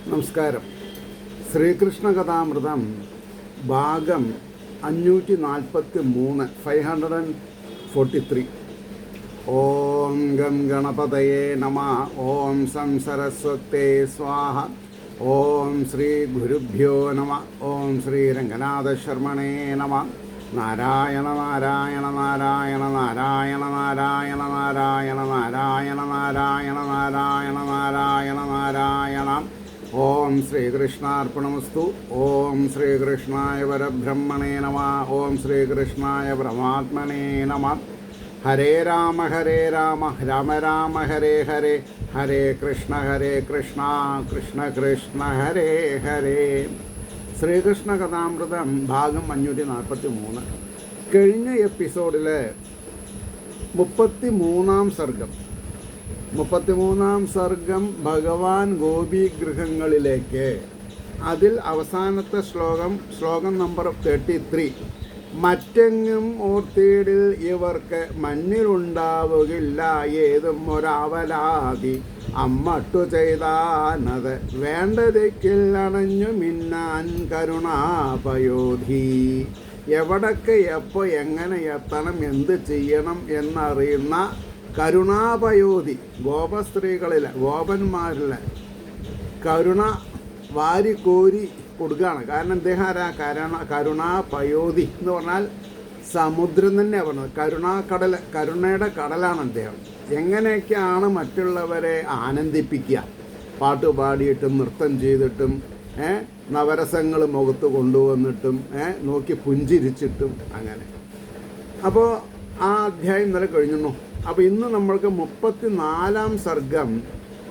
നമസ്കാരം. ശ്രീകൃഷ്ണ കഥാമൃതം ഭാഗം 543 543. ഓം ഗം ഗണപതയേ നമ. ഓം സം സരസ്വതേ സ്വാഹ. ഓം ശ്രീ ഗുരുഭ്യോ നമ. ഓം ശ്രീ രംഗനാഥ ശർമ്മണേ നമ. നാരായണ നാരായണ നാരായണ നാരായണ നാരായണ നാരായണ നാരായണ നാരായണ നാരായണ നാരായണ നാരായണ. ഓം ശ്രീകൃഷ്ണാർപ്പണമസ്തു. ഓം ശ്രീകൃഷ്ണായ പരബ്രഹ്മണേ നമ. ഓം ശ്രീകൃഷ്ണായ പരമാത്മനേ നമ. ഹരേ രാമ രാമ രാമ ഹരേ ഹരേ, ഹരേ കൃഷ്ണ കൃഷ്ണ കൃഷ്ണ ഹരേ ഹരേ. ശ്രീകൃഷ്ണ കഥാമൃതം ഭാഗം 543. കഴിഞ്ഞ എപ്പിസോഡിൽ 33-ാം സർഗം 33-ാം സർഗം ഭഗവാൻ ഗോപീഗൃഹങ്ങളിലേക്ക്. അതിൽ അവസാനത്തെ ശ്ലോകം നമ്പർ 33. മറ്റെങ്ങും ഓർത്തിടിൽ ഇവർക്ക് മഞ്ഞിലുണ്ടാവുകില്ല ഏതും ഒരാവലാതി, അമ്മട്ടു ചെയ്താനത് വേണ്ടതിക്കിൽ അണഞ്ഞു മിന്നാൻ കരുണാപയോധി. എവിടൊക്കെ എപ്പോൾ എങ്ങനെ എത്തണം, എന്ത് ചെയ്യണം എന്നറിയുന്ന കരുണാപയോധി. ഗോപസ്ത്രീകളിലെ ഗോപന്മാരിലെ കരുണ വാരിക്കോരി കൊടുക്കുകയാണ്. കാരണം അദ്ദേഹം ആരാ? കരുണാപയോധി എന്ന് പറഞ്ഞാൽ സമുദ്രം തന്നെ പറഞ്ഞത്. കരുണയുടെ കടലാണ് അദ്ദേഹം. എങ്ങനെയൊക്കെയാണ് മറ്റുള്ളവരെ ആനന്ദിപ്പിക്കുക? പാട്ട് പാടിയിട്ടും നൃത്തം ചെയ്തിട്ടും നവരസങ്ങൾ മുഖത്ത് കൊണ്ടുവന്നിട്ടും നോക്കി പുഞ്ചിരിച്ചിട്ടും അങ്ങനെ. അപ്പോൾ ആ അധ്യായം ഇന്നലെ കഴിഞ്ഞു. അപ്പോൾ ഇന്ന് നമ്മൾക്ക് 34-ാം സർഗം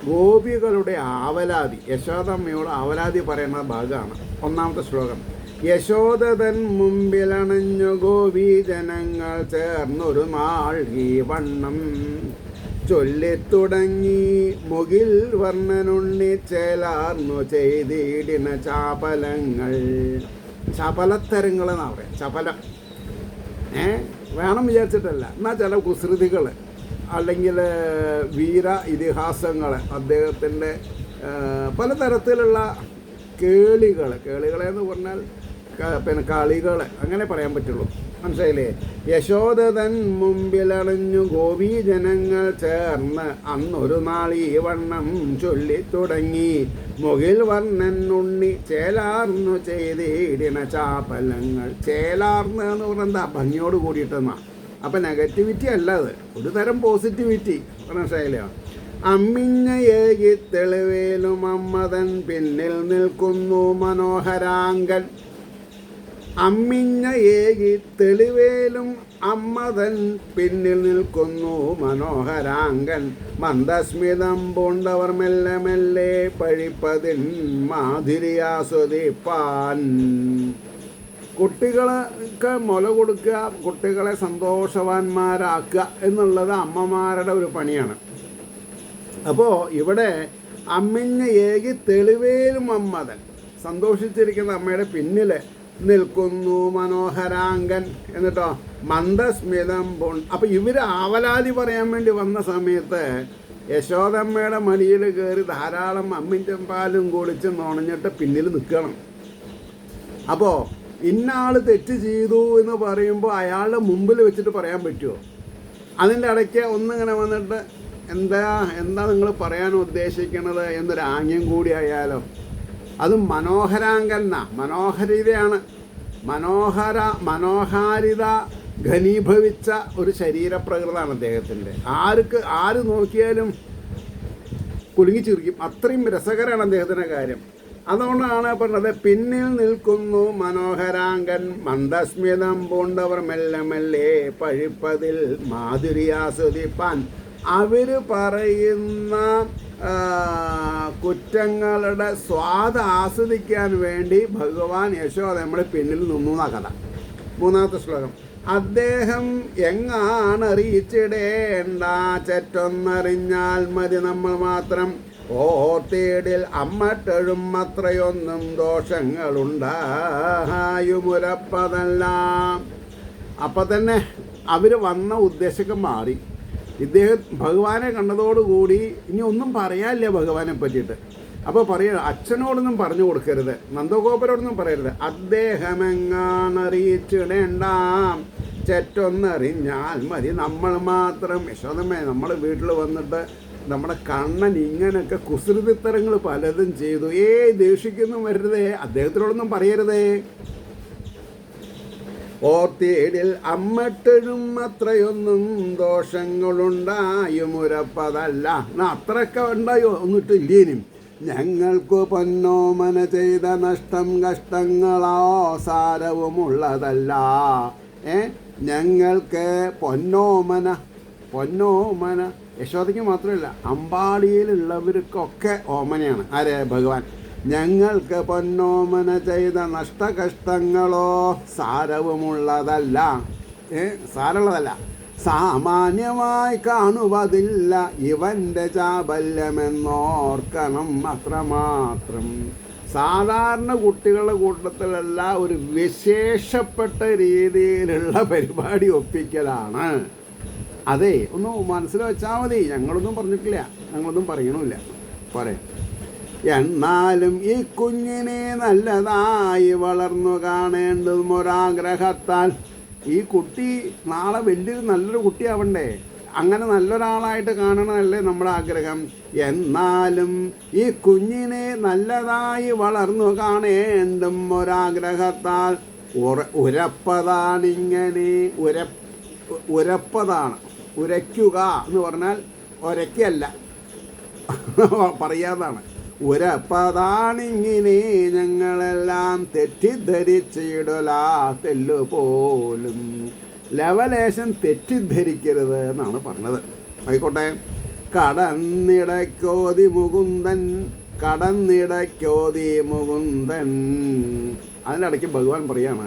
ഗോപികളുടെ ആവലാതി, യശോദമ്മയോട് ആവലാതി പറയുന്ന ഭാഗമാണ്. 1-ാമത്തെ ശ്ലോകം. യശോദതൻ മുമ്പിലണഞ്ഞു ഗോപി ജനങ്ങൾ ചേർന്നൊരു നാൾ ഈ വണ്ണം ചൊല്ലിത്തുടങ്ങി മുകിൽ വർണ്ണനുണ്ണി ചേലാർന്നു ചെയ്തിടിന ചാപലങ്ങൾ. ചപലത്തരങ്ങൾ എന്നാ പറയാം. ചപലം വേണം വിചാരിച്ചിട്ടല്ല, എന്നാൽ ചില കുസൃതികൾ അല്ലെങ്കിൽ വീര ഇതിഹാസങ്ങൾ, അദ്ദേഹത്തിൻ്റെ പലതരത്തിലുള്ള കേളികളെന്ന് പറഞ്ഞാൽ പിന്നെ കളികൾ, അങ്ങനെ പറയാൻ പറ്റുള്ളൂ. മനസ്സിലായില്ലേ? യശോദതൻ മുമ്പിലണഞ്ഞു ഗോപീ ജനങ്ങൾ ചേർന്ന് അന്നൊരു നാൾ ഈ വണ്ണം ചൊല്ലിത്തുടങ്ങി മുകിൽ വർണ്ണൻ ഉണ്ണി ചേലാർന്നു ചെയ്തിടിന ചാപലങ്ങൾ. ചേലാർന്ന് എന്ന് പറഞ്ഞാൽ എന്താ? ഭംഗിയോട് കൂടിയിട്ടെന്നാ. അപ്പം നെഗറ്റിവിറ്റി അല്ല, അത് ഒരു തരം പോസിറ്റിവിറ്റി. മനസ്സിലായില്ലേ? അമ്മിഞ്ഞ ഏകി തെളിവേലും അമ്മതൻ പിന്നിൽ നിൽക്കുന്നു മനോഹരാങ്കൻ. അമ്മിഞ്ഞ ഏകി തെളിവേലും അമ്മതൻ പിന്നിൽ നിൽക്കുന്നു മനോഹരാങ്കൻ. മന്ദസ്മിതം പൂണ്ടവർ മെല്ലെ മെല്ലെ പഴിപ്പതിൻ മാധുര്യാസ്വദിപ്പാൻ. കുട്ടികൾക്ക് മുല കൊടുക്കുക, കുട്ടികളെ സന്തോഷവാന്മാരാക്കുക എന്നുള്ളത് അമ്മമാരുടെ ഒരു പണിയാണ്. അപ്പോൾ ഇവിടെ അമ്മിഞ്ഞ ഏകി തെളിവേലും അമ്മതൻ, സന്തോഷിച്ചിരിക്കുന്ന അമ്മയുടെ പിന്നിൽ നിൽക്കുന്നു മനോഹരാങ്കൻ. എന്നിട്ടോ മന്ദസ്മിതം അപ്പോൾ ഇവർ ആവലാതി പറയാൻ വേണ്ടി വന്ന സമയത്ത് യശോദമ്മയുടെ മടിയിൽ കയറി ധാരാളം അമ്മിഞ്ചം പാലും കുടിച്ച് നുണഞ്ഞിട്ട് പിന്നിൽ നിൽക്കണം. അപ്പോൾ ഇന്ന ആൾ തെറ്റ് ചെയ്തു എന്ന് പറയുമ്പോൾ അയാളുടെ മുമ്പിൽ വെച്ചിട്ട് പറയാൻ പറ്റുമോ? അതിൻ്റെ ഇടയ്ക്ക് ഒന്നിങ്ങനെ വന്നിട്ട് എന്താ നിങ്ങൾ പറയാൻ ഉദ്ദേശിക്കുന്നത് എന്നൊരു ആംഗ്യം കൂടി ആയാലോ? അതും മനോഹരാങ്കന്ന, മനോഹരിതയാണ്. മനോഹാരിത ഘനീഭവിച്ച ഒരു ശരീരപ്രകൃതമാണ് അദ്ദേഹത്തിൻ്റെ. ആര് നോക്കിയാലും കുലുങ്ങിച്ചിരിക്കും, അത്രയും രസകരമാണ് അദ്ദേഹത്തിൻ്റെ കാര്യം. അതുകൊണ്ടാണ് പറഞ്ഞത് പിന്നിൽ നിൽക്കുന്നു മനോഹരാങ്കൻ. മന്ദസ്മിതം പൂണ്ടവർ മെല്ലെ മെല്ലെ പഴിപ്പതിൽ മാധുര്യാസ്വദിപ്പാൻ. അവർ പറയുന്ന കുറ്റങ്ങളുടെ സ്വാദ് ആസ്വദിക്കാൻ വേണ്ടി ഭഗവാൻ യശോദ നമ്മുടെ പിന്നിൽ നിന്നു എന്നാ കഥ. 3-ാമത്തെ ശ്ലോകം. അദ്ദേഹം എങ്ങാണ് അറിയിച്ചിടേണ്ട, ചെറ്റൊന്നറിഞ്ഞാൽ മതി നമ്മൾ മാത്രം. ഓർത്തേടിൽ അമ്മട്ടഴും അത്രയൊന്നും ദോഷങ്ങളുണ്ടായുമുരപ്പതല്ല. അപ്പം തന്നെ അവർ വന്ന ഉദ്ദേശമൊക്കെ മാറി. ഇദ്ദേഹം ഭഗവാനെ കണ്ടതോടുകൂടി ഇനി ഒന്നും പറയാനില്ല ഭഗവാനെ പറ്റിയിട്ട്. അപ്പോൾ പറയുക, അച്ഛനോടൊന്നും പറഞ്ഞു കൊടുക്കരുത്, നന്ദഗോപരോടൊന്നും പറയരുത്. അദ്ദേഹമെങ്ങാണറിയിച്ചിടേണ്ട, ചെറ്റൊന്നറിഞ്ഞാൽ മതി നമ്മൾ മാത്രം. യശോദമ്മേ, നമ്മൾ വീട്ടിൽ വന്നിട്ട് നമ്മുടെ കണ്ണൻ ഇങ്ങനെയൊക്കെ കുസൃതിത്തരങ്ങൾ പലതും ചെയ്തു. ദേഷിക്കൊന്നും വരരുതേ, അദ്ദേഹത്തിനോടൊന്നും പറയരുതേ. ഓർത്തിയിടിൽ അമ്മട്ടിഴും അത്രയൊന്നും ദോഷങ്ങളുണ്ടായുമുരപ്പതല്ല. അത്രയൊക്കെ ഉണ്ടായോ ഒന്നിട്ടില്ലേനും. ഞങ്ങൾക്ക് പൊന്നോമന ചെയ്ത നഷ്ടം കഷ്ടങ്ങളോ സാരവുമുള്ളതല്ല. ഞങ്ങൾക്ക് പൊന്നോമന യശോദയ്ക്ക് മാത്രമല്ല, അമ്പാടിയിലുള്ളവർക്കൊക്കെ ഓമനയാണ്. ആരെ? ഭഗവാൻ. ഞങ്ങൾക്ക് പൊന്നോമന ചെയ്ത നഷ്ടകഷ്ടങ്ങളോ സാരവുമുള്ളതല്ല, സാരമുള്ളതല്ല. സാമാന്യമായി കാണുവതില്ല ഇവൻ്റെ ചാബല്യമെന്നോർക്കണം അത്രമാത്രം. സാധാരണ കുട്ടികളുടെ കൂട്ടത്തിലല്ല, ഒരു വിശേഷപ്പെട്ട രീതിയിലുള്ള പരിപാടി ഒപ്പിക്കലാണ്. അതെ, ഒന്ന് മനസ്സിൽ വെച്ചാൽ മതി. ഞങ്ങളൊന്നും പറഞ്ഞിട്ടില്ല, ഞങ്ങളൊന്നും പറയണമില്ല. പോരെ. എന്നാലും ഈ കുഞ്ഞിനെ നല്ലതായി വളർന്നു കാണേണ്ടതും ഒരാഗ്രഹത്താൽ. ഈ കുട്ടി നാളെ വലിയൊരു നല്ലൊരു കുട്ടിയാവണ്ടേ? അങ്ങനെ നല്ലൊരാളായിട്ട് കാണണമല്ലേ നമ്മുടെ ആഗ്രഹം. എന്നാലും ഈ കുഞ്ഞിനെ നല്ലതായി വളർന്നു കാണേണ്ടും ഒരാഗ്രഹത്താൽ ഉരപ്പതാണിങ്ങനെ. ഉരപ്പതാണ്. ഉരയ്ക്കുക എന്ന് പറഞ്ഞാൽ ഒരയ്ക്കല്ല, പറയാതാണ്. ഉരപ്പതാണിങ്ങനെ ഞങ്ങളെല്ലാം തെറ്റിദ്ധരിച്ചിടലാ തെല്ലുപോലും. ലവലേശം തെറ്റിദ്ധരിക്കരുത് എന്നാണ് പറഞ്ഞത്. ആയിക്കോട്ടെ. കടന്നിടയ്ക്കോതി മുകുന്ദൻ. അതിനിടയ്ക്ക് ഭഗവാൻ പറയാണ്,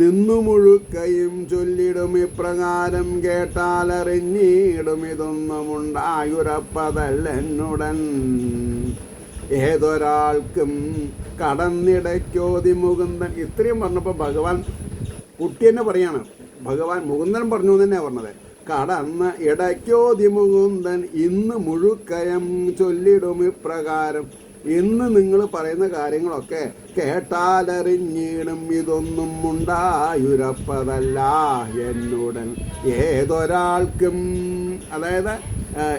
നിന്നു മുഴുക്കയും ചൊല്ലിടും ഇപ്രകാരം, കേട്ടാലറിഞ്ഞിടും ഇതൊന്നുമുണ്ടായുരപ്പതല്ലെന്നുടൻ. ഏതൊരാൾക്കും കടന്നിടയ്ക്കോതി മുകുന്ദൻ. ഇത്രയും പറഞ്ഞപ്പോൾ ഭഗവാൻ കുട്ടി തന്നെ പറയാണ്. ഭഗവാൻ മുകുന്ദൻ പറഞ്ഞു എന്ന് തന്നെയാണ് പറഞ്ഞത്. കടന്ന് ഇടയ്ക്കോതി മുകുന്ദൻ ഇന്ന് മുഴുക്കയം ചൊല്ലിടും ഇപ്രകാരം. ഇന്ന് നിങ്ങൾ പറയുന്ന കാര്യങ്ങളൊക്കെ കേട്ടാലറിഞ്ഞിടും ഇതൊന്നും ഉണ്ടായുരപ്പതല്ല എന്നുടൻ. ഏതൊരാൾക്കും, അതായത്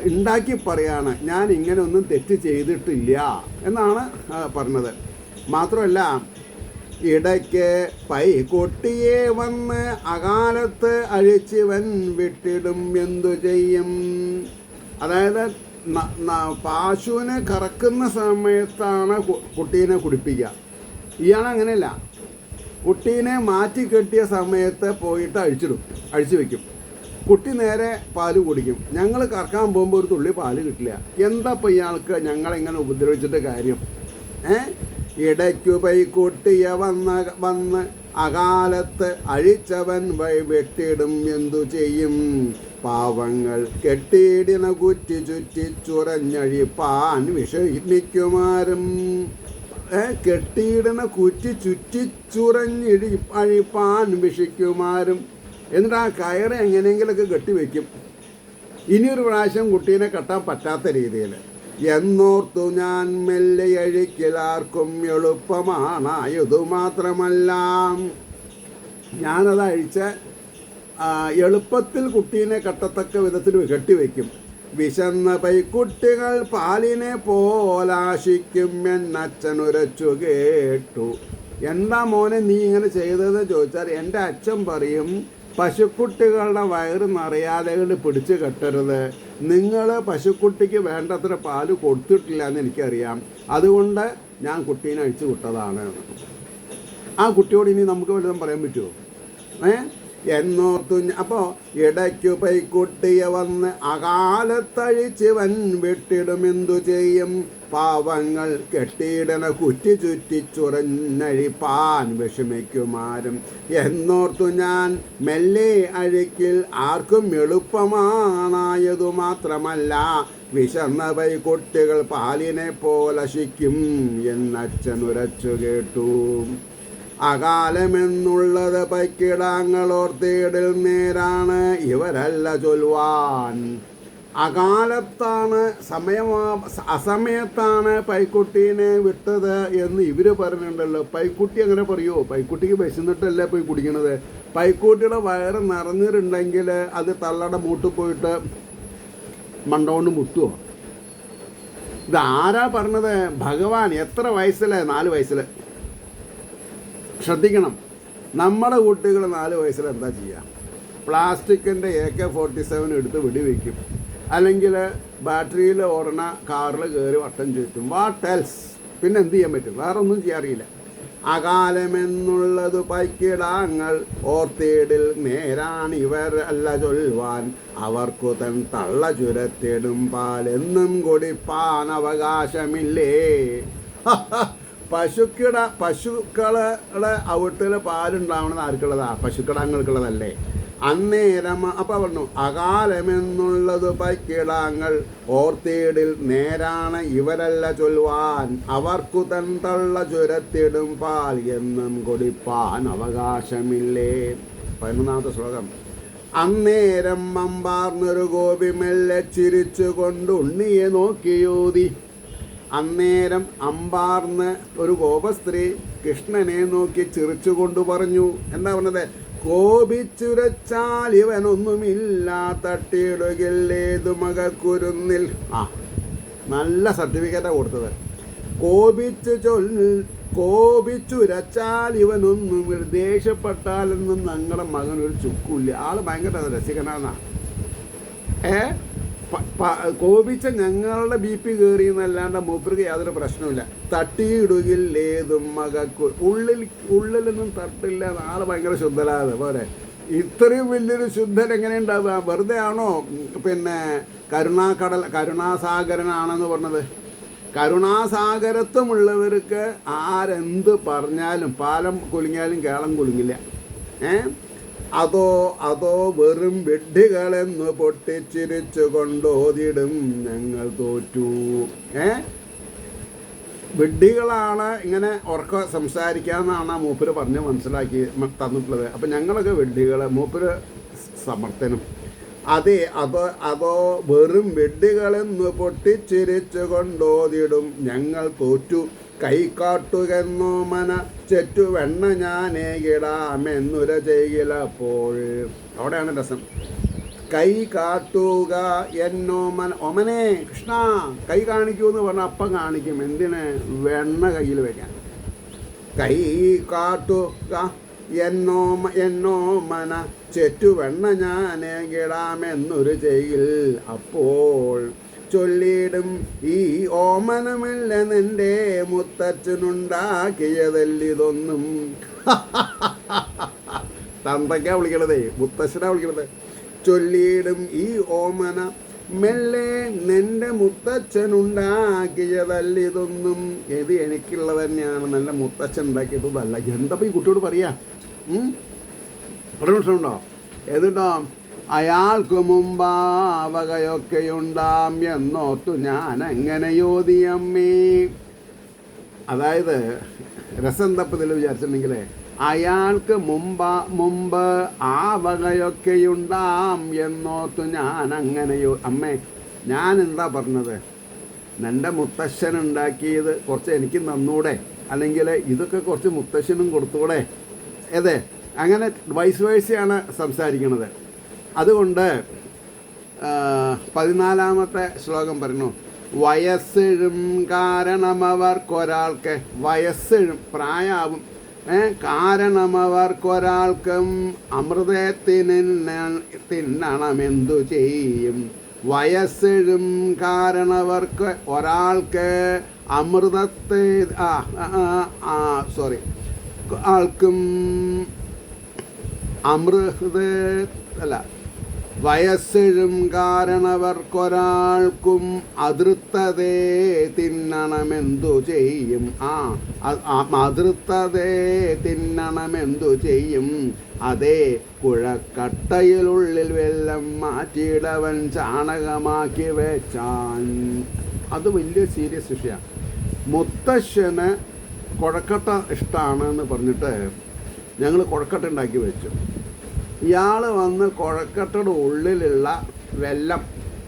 ഉണ്ടാക്കി പറയാണ്, ഞാൻ ഇങ്ങനെ ഒന്നും തെറ്റ് ചെയ്തിട്ടില്ല എന്നാണ് പറഞ്ഞത്. മാത്രമല്ല, ഇടയ്ക്ക് പൈകുട്ടിയെ വന്ന് അകാലത്ത് അഴിച്ചിവൻ വിട്ടിടും എന്തു ചെയ്യും. അതായത് പാശുവിനെ കറക്കുന്ന സമയത്താണ് കുട്ടീനെ കുടിപ്പിക്കുക. ഇയാളങ്ങനെയല്ല, കുട്ടീനെ മാറ്റി കെട്ടിയ സമയത്ത് പോയിട്ട് അഴിച്ചു വയ്ക്കും. കുട്ടി നേരെ പാല് കുടിക്കും. ഞങ്ങൾ കറക്കാൻ പോകുമ്പോൾ ഒരു തുള്ളി പാല് കിട്ടില്ല. എന്താ ഇപ്പം ഇയാൾക്ക് ഞങ്ങളെങ്ങനെ ഉപദ്രവിച്ചിട്ട് കാര്യം? ഇടയ്ക്കു പൈക്കുട്ടിയെ വന്ന് അകാലത്ത് അഴിച്ചവൻ വെട്ടിടും എന്തു ചെയ്യും. പാവങ്ങൾ കെട്ടിയിടിന കുറ്റി ചുറ്റിച്ചുറഞ്ഞഴിപ്പാൻ വിഷമിക്കുമാരും. കെട്ടിയിടുന്ന കുറ്റി അഴിപ്പാൻ വിഷിക്കുമാരും. എന്നിട്ട് ആ കയറ് എങ്ങനെയെങ്കിലൊക്കെ കെട്ടിവെക്കും. ഇനിയൊരു പ്രാവശ്യം കുട്ടീനെ കെട്ടാൻ പറ്റാത്ത രീതിയിൽ. എന്നോർത്തു ഞാൻ മെല്ലെ അഴിക്കലാർക്കും എളുപ്പമാണ്. ഇതുമാത്രമല്ല, ഞാനത് അഴിച്ച് എളുപ്പത്തിൽ കുട്ടീനെ കെട്ടത്തക്ക വിധത്തിൽ കെട്ടിവെക്കും. വിശന്ന പൈക്കുട്ടികൾ പാലിനെ പോലാശിക്കും എന്നച്ഛനുരച്ചു കേട്ടു. എന്താ മോനെ നീ ഇങ്ങനെ ചെയ്തതെന്ന് ചോദിച്ചാൽ എൻ്റെ അച്ഛൻ പറയും, പശുക്കുട്ടികളുടെ വയറ് നിറയാതെ കൊണ്ട് പിടിച്ച് കെട്ടരുത്. നിങ്ങൾ പശുക്കുട്ടിക്ക് വേണ്ടത്ര പാല് കൊടുത്തിട്ടില്ല എന്ന് എനിക്കറിയാം, അതുകൊണ്ട് ഞാൻ കുട്ടീനെ അഴിച്ചു വിട്ടതാണ്. ആ കുട്ടിയോട് ഇനി നമുക്ക് വല്ലതും പറയാൻ പറ്റുമോ? എന്നോർത്തു. അപ്പോൾ ഇടയ്ക്കു പൈക്കുട്ടിയെ വന്ന് അകാലത്തഴിച്ചിവൻ വിട്ടിടുമെന്തു ചെയ്യും. പാവങ്ങൾ കെട്ടിയിടന കുറ്റി ചുറ്റിച്ചുറഞ്ഞഴിപ്പാൻ വിഷമിക്കുമാരും. എന്നോർത്തു ഞാൻ മെല്ലെ അഴിക്കിൽ ആർക്കും എളുപ്പമാണായതു മാത്രമല്ല, വിശന്ന പൈക്കുട്ടികൾ പാലിനെ പോലശിക്കും എന്നച്ഛനുരച്ചു കേട്ടു. അകാലമെന്നുള്ളത് പൈക്കിടാങ്ങളോർത്തിടിൽ നേരാണ് ഇവരല്ല ചൊല്ലുവാൻ. അകാലത്താണ് അസമയത്താണ് പൈക്കുട്ടീനെ വിട്ടത് എന്ന് ഇവർ പറഞ്ഞിട്ടുണ്ടല്ലോ. പൈക്കുട്ടി അങ്ങനെ പറയുമോ? പൈക്കുട്ടിക്ക് വിശന്നിട്ടല്ലേ പോയി കുടിക്കണത്. പൈക്കുട്ടിയുടെ വയറ് നിറഞ്ഞിട്ടുണ്ടെങ്കിൽ അത് തള്ളയുടെ മൂട്ടിൽ പോയിട്ട് മണ്ടോണ്ട് മുട്ടുമോ? ഇതാരാ പറഞ്ഞത്? ഭഗവാൻ. എത്ര വയസ്സിലെ? 4 വയസ്സിൽ. ശ്രദ്ധിക്കണം, നമ്മുടെ കുട്ടികൾ 4 വയസ്സിൽ എന്താ ചെയ്യുക? പ്ലാസ്റ്റിക്കിൻ്റെ AK-47 എടുത്ത് വെടിവെക്കും, അല്ലെങ്കിൽ ബാറ്ററിയിൽ ഓടണ കാറിൽ കയറി വട്ടം ചുറ്റും. What else? പിന്നെ എന്ത് ചെയ്യാൻ പറ്റും? വേറെ ഒന്നും ചെയ്യാറിയില്ല. അകാലമെന്നുള്ളത് പൈക്കിടാങ്ങൾ ഓർത്തേടിൽ നേരാണ് ഇവർ അല്ല ചൊല്ലുവാൻ, അവർക്കു തൻ തള്ള ചുരത്തിടും പാലെന്നും കുടിപ്പാൻ അവകാശമില്ലേ. പശുക്കളുടെ ഔട്ടിൽ പാലുണ്ടാവണത് ആർക്കുള്ളതാ? പശുക്കിടാങ്ങൾക്കുള്ളതല്ലേ. അന്നേരം അപ്പം പറഞ്ഞു, അകാലമെന്നുള്ളത് പൈക്കിടാങ്ങൾ ഓർത്തേടിൽ നേരാണ് ഇവരല്ല ചൊല്ലുവാൻ, അവർക്കു തൻ തള്ള ചുരത്തിടും പാൽ എന്നും കുടിപ്പാൻ അവകാശമില്ലേ. 11ാമത്തെ ശ്ലോകം. അന്നേരം അമ്പാർന്നൊരു ഗോപി മെല്ലെ ചിരിച്ചുകൊണ്ട് ഉണ്ണിയെ നോക്കിയോതി. അന്നേരം അമ്പാർന്ന് ഒരു ഗോപസ്ത്രീ കൃഷ്ണനെ നോക്കി ചിരിച്ചുകൊണ്ട് പറഞ്ഞു. എന്താ പറഞ്ഞത്? കോപിച്ചുരച്ചാൽ ഇവനൊന്നുമില്ല, തട്ടിയിടുകില്ലേതു മകക്കുരുന്നിൽ. നല്ല സർട്ടിഫിക്കറ്റാണ് കൊടുത്തത്. കോപിച്ചുരച്ചാൽ ഇവനൊന്നുമില്ല. ദേഷ്യപ്പെട്ടാലൊന്നും ഞങ്ങളുടെ മകനൊരു ചുക്കില്ല. ആള് ഭയങ്കര രസികനാന്നാ. കോപിച്ച ഞങ്ങളുടെ BP കയറി എന്നല്ലാണ്ട് മൂപ്പർക്ക് യാതൊരു പ്രശ്നമില്ല. തട്ടിയിടുകില്ലേതും മകക്കു. ഉള്ളിലൊന്നും തട്ടില്ല. ആള് ഭയങ്കര ശുദ്ധനാണ്. പോരെ. ഇത്രയും വലിയൊരു ശുദ്ധൻ എങ്ങനെ ഉണ്ടാവുക? വെറുതെ ആണോ പിന്നെ കരുണാസാഗരനാണെന്ന് പറഞ്ഞത്? കരുണാസാഗരത്വമുള്ളവർക്ക് ആരെന്ത് പറഞ്ഞാലും പാലം കുലുങ്ങിയാലും കേളം കുലുങ്ങില്ല. അതോ വെറും വിഡ്ഢികളെന്ന് പൊട്ടിച്ചിരിച്ചു കൊണ്ടോതിടും ഞങ്ങൾ തോറ്റു. വിഡ്ഢികളാണ് ഇങ്ങനെ ഉറക്ക സംസാരിക്കാമെന്നാണ് മൂപ്പര് പറഞ്ഞ് മനസ്സിലാക്കി തന്നിട്ടുള്ളത്. അപ്പം ഞങ്ങളൊക്കെ വിഡ്ഢികൾ, മൂപ്പര് സമർത്ഥനും. അതോ വെറും വിഡ്ഢികളെന്ന് പൊട്ടിച്ചിരിച്ചു കൊണ്ടോതിടും ഞങ്ങൾ തോറ്റു. കൈ കാട്ടുകെന്നോ മന ചെറ്റു വെണ്ണ ഞാനേകിടാമെന്നുര ചെയ്യിലപ്പോൾ. അവിടെയാണ് രസം. കൈ കാട്ടുക എന്നോ ഒമനെ കൃഷ്ണ കൈ കാണിക്കൂ എന്ന് പറഞ്ഞാൽ അപ്പം കാണിക്കും. എന്തിന്? വെണ്ണ കയ്യിൽ വെക്കാൻ. കൈ കാട്ടുക എന്നോ മന ചെറ്റു വെണ്ണ ഞാനേകിടാമെന്നൊരു ചെയ്യിൽ അപ്പോൾ ചൊല്ലിയിടും ഈ ഓമനമില്ല നിന്റെ മുത്തച്ഛനുണ്ടാക്കിയതല്ലിതൊന്നും. തന്തയ്ക്കാ വിളിക്കണതേ, മുത്തച്ഛനാ വിളിക്കണത്. ചൊല്ലിയിടും ഈ ഓമന മെല്ലെ നിന്റെ മുത്തച്ഛനുണ്ടാക്കിയതല്ലിതൊന്നും. ഇത് എനിക്കുള്ളത് തന്നെയാണ്, നല്ല മുത്തച്ഛൻ ഉണ്ടാക്കിയതല്ല. എന്താ ഈ കുട്ടിയോട് പറയാ? പ്രശ്നമുണ്ടോ? എന്നിട്ടോ അയാൾക്ക് മുമ്പാവകയൊക്കെയുണ്ടാം എന്നോർത്തു ഞാൻ എങ്ങനെ യോതിയമ്മേ. അതായത് രസന്തപ്പത്തിൽ വിചാരിച്ചിട്ടുണ്ടെങ്കിൽ അയാൾക്ക് മുമ്പ് ആ വകയൊക്കെയുണ്ടാം എന്നോർത്തു ഞാൻ അങ്ങനെ അമ്മേ, ഞാൻ എന്താ പറഞ്ഞത്? എൻ്റെ മുത്തശ്ശൻ ഉണ്ടാക്കിയത് കുറച്ച് എനിക്ക് തന്നൂടെ, അല്ലെങ്കിൽ ഇതൊക്കെ കുറച്ച് മുത്തശ്ശനും കൊടുത്തൂടെ? അതെ, അങ്ങനെ വൈസ് വേഴ്സയാണ് സംസാരിക്കുന്നത്. അതുകൊണ്ട് 14ാമത്തെ ശ്ലോകം പറഞ്ഞു, വയസ്സെഴും കാരണമവർക്കൊരാൾക്ക്. വയസ്സെഴും, പ്രായാവും. കാരണമവർക്കൊരാൾക്കും അമൃതത്തിന് തിന്നണമെന്തു ചെയ്യും. വയസ്സെഴും കാരണവർക്ക് ഒരാൾക്ക് അമൃതത്തെ ആൾക്കും വയസ്സെഴും കാരണവർക്കൊരാൾക്കും അതൃത്തതേ തിന്നണമെന്തു ചെയ്യും. അതൃത്തതേ തിന്നണമെന്തു ചെയ്യും. അതേ കുഴക്കട്ടയിലുള്ളിൽ വെള്ളം മാറ്റിയിടവൻ ചാണകമാക്കി വെച്ചാൻ. അത് വലിയ സീരിയസ് വിഷയമാണ്. മുത്തശ്ശന് കുഴക്കട്ട ഇഷ്ടമാണെന്ന് പറഞ്ഞിട്ട് ഞങ്ങൾ കുഴക്കട്ട ഉണ്ടാക്കി വെച്ചു. ഇയാൾ വന്ന് കുഴക്കട്ടയുടെ ഉള്ളിലുള്ള വെല്ലം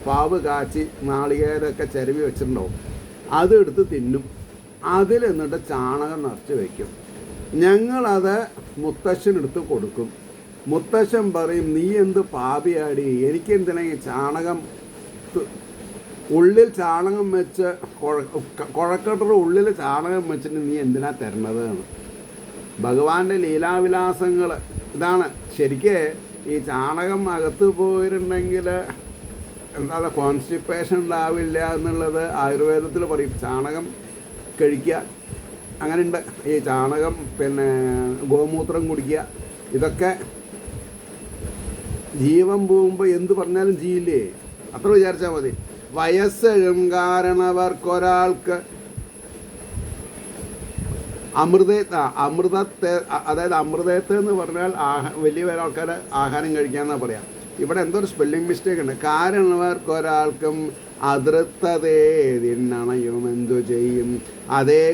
പാവ് കാച്ചി നാളികേരമൊക്കെ ചിരവി വെച്ചിട്ടുണ്ടാവും, അതെടുത്ത് തിന്നും. അതിൽ എന്നിട്ട് ചാണകം നിറച്ച് വയ്ക്കും. ഞങ്ങളത് മുത്തശ്ശനെടുത്ത് കൊടുക്കും. മുത്തശ്ശൻ പറയും, നീ എന്ത് പാപിയാടി, എനിക്കെന്തിനാ ഈ ചാണകം, ഉള്ളിൽ ചാണകം വെച്ച് കുഴക്കട്ടയുടെ ഉള്ളിൽ ചാണകം വെച്ചിട്ട് നീ എന്തിനാ തരണത് എന്ന്. ഭഗവാന്റെ ലീലാവിലാസങ്ങൾ ഇതാണ്. ശരിക്ക് ഈ ചാണകം അകത്ത് പോയിട്ടുണ്ടെങ്കിൽ എന്താ കോൺസ്റ്റിപ്പേഷൻ ഉണ്ടാവില്ല എന്നുള്ളത് ആയുർവേദത്തിൽ പറയും. ചാണകം കഴിക്കുക, അങ്ങനെയുണ്ട്. ഈ ചാണകം പിന്നെ ഗോമൂത്രം കുടിക്കുക, ഇതൊക്കെ ജീവൻ പോകുമ്പോൾ എന്ത് പറഞ്ഞാലും ചെയ്യില്ലേ, അത്ര വിചാരിച്ചാൽ മതി. വയസ്സഴും കാരണവർക്കൊരാൾക്ക് അമൃതത്തെ, അതായത് അമൃതത്തെ എന്ന് പറഞ്ഞാൽ വലിയ ആൾക്കാർ ആഹാരം കഴിക്കാമെന്നാണ് പറയാം. ഇവിടെ എന്തോ ഒരു സ്പെല്ലിംഗ് മിസ്റ്റേക്ക് ഉണ്ട്. കാരണവർക്കൊരാൾക്കും അതൃത്തതേ തിന്നണയും എന്തു ചെയ്യും, അതേ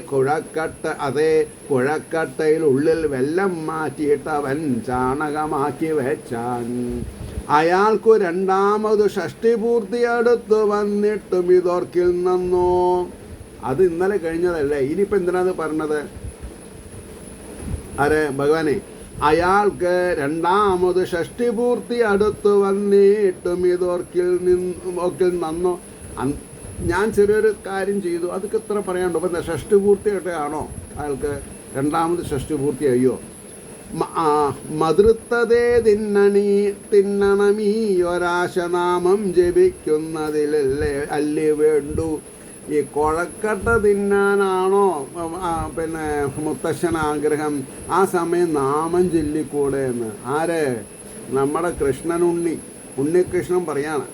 കുഴക്കട്ടയിൽ ഉള്ളിൽ വെള്ളം മാറ്റിയിട്ട് അവൻ ചാണകമാക്കി വെച്ചാൻ. അയാൾക്കു രണ്ടാമത് ഷഷ്ടിപൂർത്തി അടുത്ത് വന്നിട്ടും ഇതോർക്കില്ലെന്നോ. അത് ഇന്നലെ കഴിഞ്ഞതല്ലേ, ഇനിയിപ്പോൾ എന്തിനാണ് പറഞ്ഞത്? ആരെ? ഭഗവാനെ. അയാൾക്ക് രണ്ടാമത് ഷഷ്ടിപൂർത്തി അടുത്ത് വന്നിട്ടും ഇതോർക്കിൽ നന്നോ. ഞാൻ ചെറിയൊരു കാര്യം ചെയ്തു, അതൊക്കെ ഇത്ര പറയാനുണ്ടോ? അപ്പം ഷഷ്ടിപൂർത്തിയായിട്ട് ആണോ അയാൾക്ക് രണ്ടാമത് ഷഷ്ടിപൂർത്തി അയ്യോ? മതൃത്തതേ തിന്നണമീ ഒരാശനാമം ജപിക്കുന്നതിലല്ലേ അല്ലേ വേണ്ടു. ഈ കുഴക്കട്ട തിന്നാനാണോ പിന്നെ മുത്തശ്ശൻ ആഗ്രഹം? ആ സമയം നാമം ചൊല്ലിക്കൂടെ എന്ന്. ആര്? നമ്മുടെ ഉണ്ണികൃഷ്ണൻ പറയാണ്,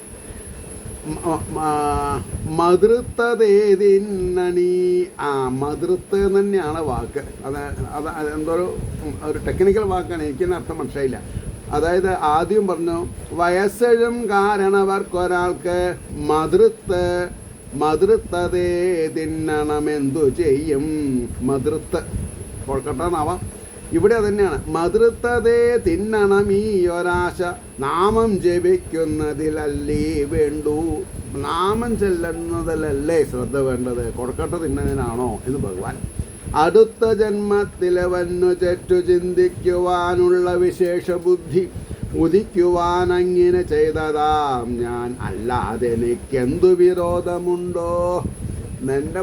മതൃത്തതേതിന്നണി. മതൃത്ത് തന്നെയാണ് വാക്ക്. അത് എന്തോ ഒരു ടെക്നിക്കൽ വാക്കാണ്, എനിക്കിന് അർത്ഥം മനസ്സിലായില്ല. അതായത് ആദ്യം പറഞ്ഞു, വയസ്സഴും കാരണവർക്കൊരാൾക്ക് മതൃത്തതേ തിന്നണമെന്തു ചെയ്യും. മതൃത്ത് കൊഴക്കട്ടാന്നാവാം, ഇവിടെ തന്നെയാണ്. മതൃത്തതേ തിന്നണമീ ഒരാശ നാമം ജപിക്കുന്നതിലല്ലേ വേണ്ടു. നാമം ചെല്ലുന്നതിലല്ലേ ശ്രദ്ധ വേണ്ടത്, കൊഴക്കട്ട തിന്നതിനാണോ എന്ന് ഭഗവാൻ. അടുത്ത ജന്മത്തിലെ വന്നു ചെറ്റു ചിന്തിക്കുവാനുള്ള വിശേഷ ബുദ്ധി ഉദിക്കുവാൻ അങ്ങനെ ചെയ്തതാം ഞാൻ, അല്ലാതെ എനിക്കെന്തു വിരോധമുണ്ടോ. എൻ്റെ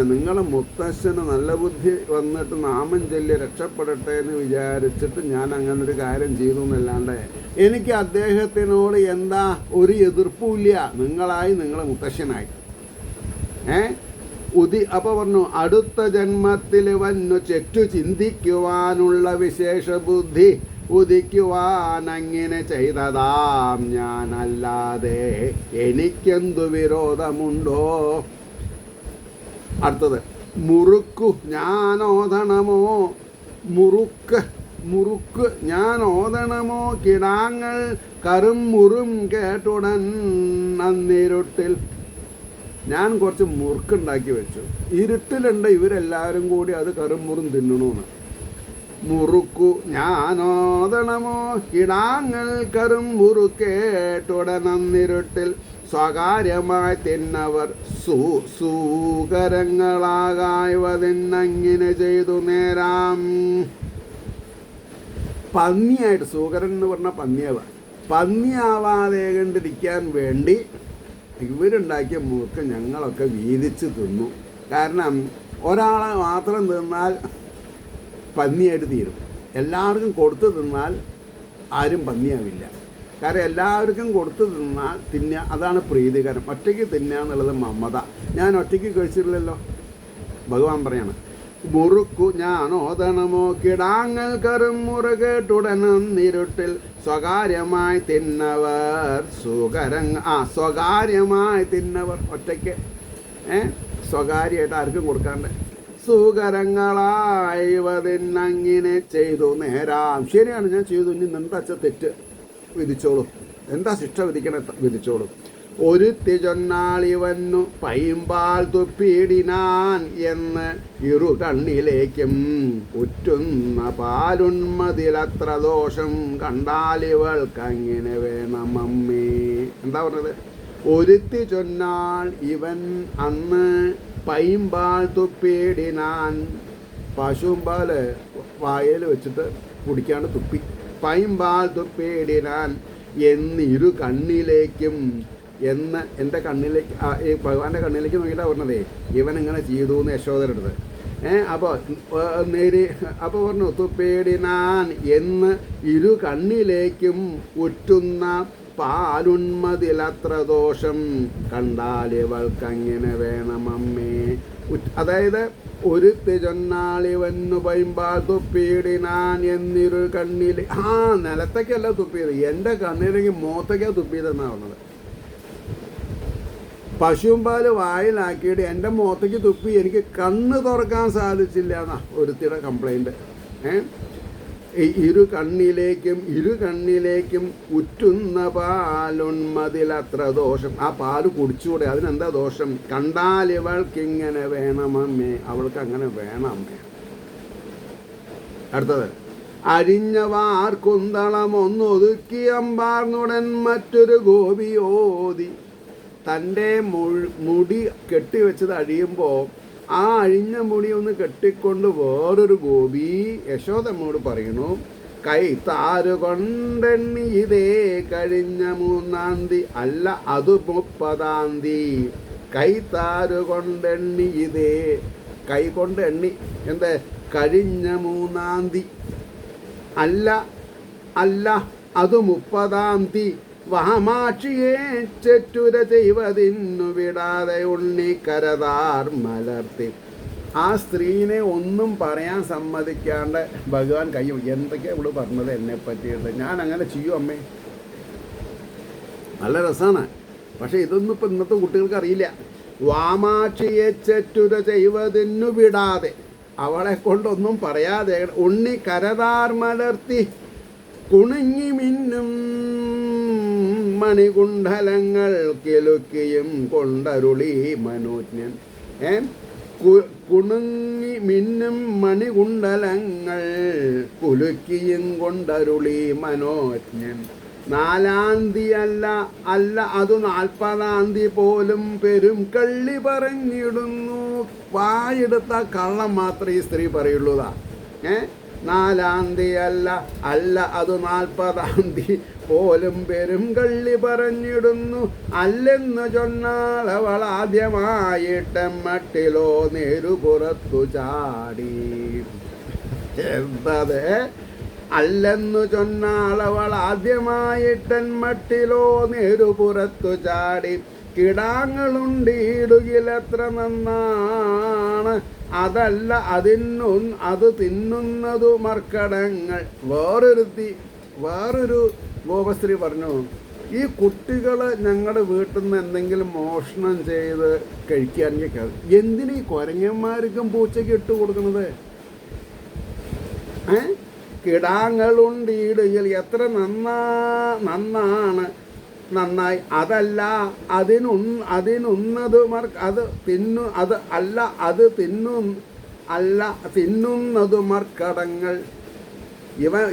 നിങ്ങളുടെ മുത്തശ്ശന് നല്ല ബുദ്ധി വന്നിട്ട് നാമം ചൊല്ലി രക്ഷപ്പെടട്ടെ എന്ന് വിചാരിച്ചിട്ട് ഞാൻ അങ്ങനൊരു കാര്യം ചെയ്തു എന്നല്ലാണ്ട് എനിക്ക് അദ്ദേഹത്തിനോട് എന്താ ഒരു എതിർപ്പുമില്ല. നിങ്ങളെ മുത്തശ്ശനായി അപ്പോൾ പറഞ്ഞു, അടുത്ത ജന്മത്തിൽ വന്നു ചെറ്റു ചിന്തിക്കുവാനുള്ള വിശേഷ ബുദ്ധി ഉദിക്കുവാൻ അങ്ങനെ ചെയ്തതാം ഞാൻ, അല്ലാതെ എനിക്കെന്തു വിരോധമുണ്ടോ. അടുത്തത്, മുറുക്കു ഞാനോദണമോ. മുറുക്ക് ഞാനോദണമോ. കിടാങ്ങൾ കറും കേട്ടുടൻ അന്നിരുട്ടിൽ. ഞാൻ കുറച്ച് മുറുക്കുണ്ടാക്കി വെച്ചു. ഇരുട്ടിലുണ്ട് ഇവരെല്ലാവരും കൂടി അത് കറും തിന്നണമെന്ന്. മുറുക്കു ഞാനോദണമോ. കിടാങ്ങൾ കറും കേട്ടുടൻ അന്നിരുട്ടിൽ സ്വകാര്യമായി തിന്നവർ സൂകരങ്ങളാകായവതിന്നങ്ങനെ ചെയ്തു നേരാം. പന്നിയായിട്ട്, സൂകരൻ എന്ന് പറഞ്ഞാൽ പന്നിയാവാതെ കണ്ടിരിക്കാൻ വേണ്ടി ഇവരുണ്ടാക്കിയ മുറുക്ക് ഞങ്ങളൊക്കെ വീതിച്ച് തിന്നു. കാരണം ഒരാളെ മാത്രം തിന്നാൽ പന്നിയായിട്ട് തീരും, എല്ലാവർക്കും കൊടുത്തു തിന്നാൽ ആരും പന്നിയാവില്ല. കാരണം എല്ലാവർക്കും കൊടുത്തു തിന്നുക, അതാണ് പ്രീതികരം. ഒറ്റയ്ക്ക് തിന്നുക എന്നുള്ളത് മമത. ഞാൻ ഒറ്റയ്ക്ക് കഴിച്ചിട്ടില്ലല്ലോ, ഭഗവാൻ പറയാണ്. മുറുക്കു ഞാനോദണമോ. കിടാങ്ങൾ കറും കേട്ടുടനിരുട്ടിൽ സ്വകാര്യമായി തിന്നവർ സ്വകാര്യമായി തിന്നവർ, ഒറ്റയ്ക്ക് സ്വകാര്യമായിട്ട് ആർക്കും കൊടുക്കാണ്ട് സുകരങ്ങളായവതിന്നങ്ങനെ ചെയ്തു നേരാം. ശരിയാണ്, ഞാൻ ചെയ്തു. ഇനി എന്താ തെറ്റ് വിധിച്ചോളൂ, എന്താ ശിക്ഷ വിധിച്ചോളൂ. ഒരുത്തി ചൊന്നാളിവന്നു പൈമ്പാൽ തുപ്പിയിടിനാൻ എന്ന് ഇറു കണ്ണിലേക്കും ഉറ്റുന്ന പാലുന്മതിലത്ര ദോഷം കണ്ടാലിവൾക്ക് അങ്ങനെ വേണം അമ്മേ. എന്താ പറഞ്ഞത്? ഒരുത്തി ചൊന്നാൽ ഇവൻ അന്ന് പൈമ്പാൽ തുപ്പിയിടിനാൻ. പശുമ്പാൽ വായയിൽ വെച്ചിട്ട് കുടിക്കാണ്ട് തുപ്പി. പൈമ്പാൽ തുപ്പിയിടിനാൻ എന്നിരു കണ്ണിലേക്കും എന്ന് എൻ്റെ കണ്ണിലേക്ക് ഈ ഭഗവാന്റെ കണ്ണിലേക്ക് നോക്കിയിട്ടാണ് പറഞ്ഞതേ ഇവൻ ഇങ്ങനെ ചെയ്തു എന്ന് യശോദരെടുത്ത്. അപ്പോൾ പറഞ്ഞു തുപ്പിയിടിനാൻ എന്ന് ഇരു കണ്ണിലേക്കും ഉറ്റുന്ന പാലുന്മതിലത്ര ദോഷം കണ്ടാൽ ഇവൾക്കങ്ങനെ വേണമമ്മേ. അതായത് ഒരുത്തി ചൊന്നാളിവന്നു പൈമ്പാൽ തുപ്പിയിടിനാൻ എന്നിരു കണ്ണിൽ. നിലത്തേക്കല്ല തുപ്പിയത്, എൻ്റെ കണ്ണിലേക്ക് മോത്തേക്കാണ് തുപ്പിയതെന്നാണ് പറഞ്ഞത്. പശുമ്പാൽ വായിലാക്കിയിട്ട് എൻ്റെ മുഖത്തേക്ക് തുപ്പി എനിക്ക് കണ്ണ് തുറക്കാൻ സാധിച്ചില്ല എന്നാ ഒരുത്തിയുടെ കംപ്ലൈൻറ്റ്. ഇരു കണ്ണിലേക്കും ഉറ്റുന്ന പാലുന്മതിലത്ര ദോഷം. ആ പാല് കുടിച്ചുകൂടെ, അതിനെന്താ ദോഷം? കണ്ടാൽ ഇവൾക്കിങ്ങനെ വേണമമ്മേ, അവൾക്ക് അങ്ങനെ വേണമേ. അടുത്തത് അരിഞ്ഞവാർ കുന്തളം ഒന്നൊതുക്കി അമ്പാർന്നുടൻ മറ്റൊരു ഗോപിയോതി. തൻ്റെ മുടി കെട്ടിവെച്ചത് അഴിയുമ്പോൾ ആ അഴിഞ്ഞ മുടി ഒന്ന് കെട്ടിക്കൊണ്ട് വേറൊരു ഗോപി യശോദമ്മോട് പറയുന്നു, കൈത്താരു കൊണ്ടെണ്ണി ഇതേ കഴിഞ്ഞ 3-ാം തീയതി അല്ല അത് 30-ാം തീയതി. കൈത്താരു കൊണ്ടെണ്ണി ഇതേ, കൈ കൊണ്ട് എണ്ണി എന്താ കഴിഞ്ഞ 3-ാം തീയതി അല്ല അത് 30-ാം തീയതി. വഹമാക്ഷിയെ ചെറ്റുര ചെയ്വതിന്നു വിടാതെ ഉണ്ണിക്കരതാർ മലർത്തി. ആ സ്ത്രീനെ ഒന്നും പറയാൻ സമ്മതിക്കാണ്ട് ഭഗവാൻ കയ്യും. എന്തൊക്കെയാണ് ഇവിടെ പറഞ്ഞത് എന്നെ പറ്റിയിട്ട്? ഞാൻ അങ്ങനെ ചെയ്യും അമ്മേ. നല്ല രസമാണ്, പക്ഷെ ഇതൊന്നും ഇപ്പം ഇന്നത്തെ കുട്ടികൾക്ക് അറിയില്ല. വാമാക്ഷിയെ ചെറ്റുര ചെയ്വതിന്നു വിടാതെ, അവളെ കൊണ്ടൊന്നും പറയാതെ ഉണ്ണി കരതാർ മലർത്തി കുണുങ്ങി മിന്നും മണികുണ്ഡലങ്ങൾ കിലുക്കിയും കൊണ്ടരുളി മനോജ്ഞൻ. കുണുങ്ങി മിന്നും മണികുണ്ഡലങ്ങൾ കുലുക്കിയും കൊണ്ടരുളി മനോജ്ഞൻ. 4-ാം തീയതി അല്ല അത് 40-ാം തീയതി പോലും പെരും കള്ളി പറഞ്ഞിടുന്നു. വായെടുത്ത കള്ളം മാത്രമേ ഈ സ്ത്രീ പറയുള്ളൂതാ. 4-ാം തീയതി അല്ല അത് 40-ാം തീയതി പോലും പെരും കള്ളി പറഞ്ഞിടുന്നു. അല്ലെന്ന് ചൊന്നാൽ അവൾ ആദ്യമായിട്ടെമ്മട്ടിലോ നേരുപുറത്തു ചാടി. എന്തത്? അല്ലെന്നു ചൊന്നാൽ അവൾ ആദ്യമായിട്ടെന്മട്ടിലോ നേരുപുറത്തു ചാടി. കിടാങ്ങളുണ്ടിടുകിലെത്ര നന്നാണ്, അതല്ല അത് തിന്നുന്നതു മർക്കടങ്ങൾ. വേറൊരു ഗോപശ്രീ പറഞ്ഞു, ഈ കുട്ടികൾ ഞങ്ങളുടെ വീട്ടിൽ നിന്ന് എന്തെങ്കിലും മോഷണം ചെയ്ത് കഴിക്കുകയാണെങ്കിൽ എന്തിനീ കുരങ്ങന്മാർക്കും പൂച്ചയ്ക്ക് ഇട്ട് കൊടുക്കുന്നത്? കിടാങ്ങളുണ്ടിടുകിൽ എത്ര നന്നായി, അതല്ല അതിനുന്നത് അത് തിന്നു, അത് അല്ല അത് തിന്നുന്നത് മർക്കടങ്ങൾ.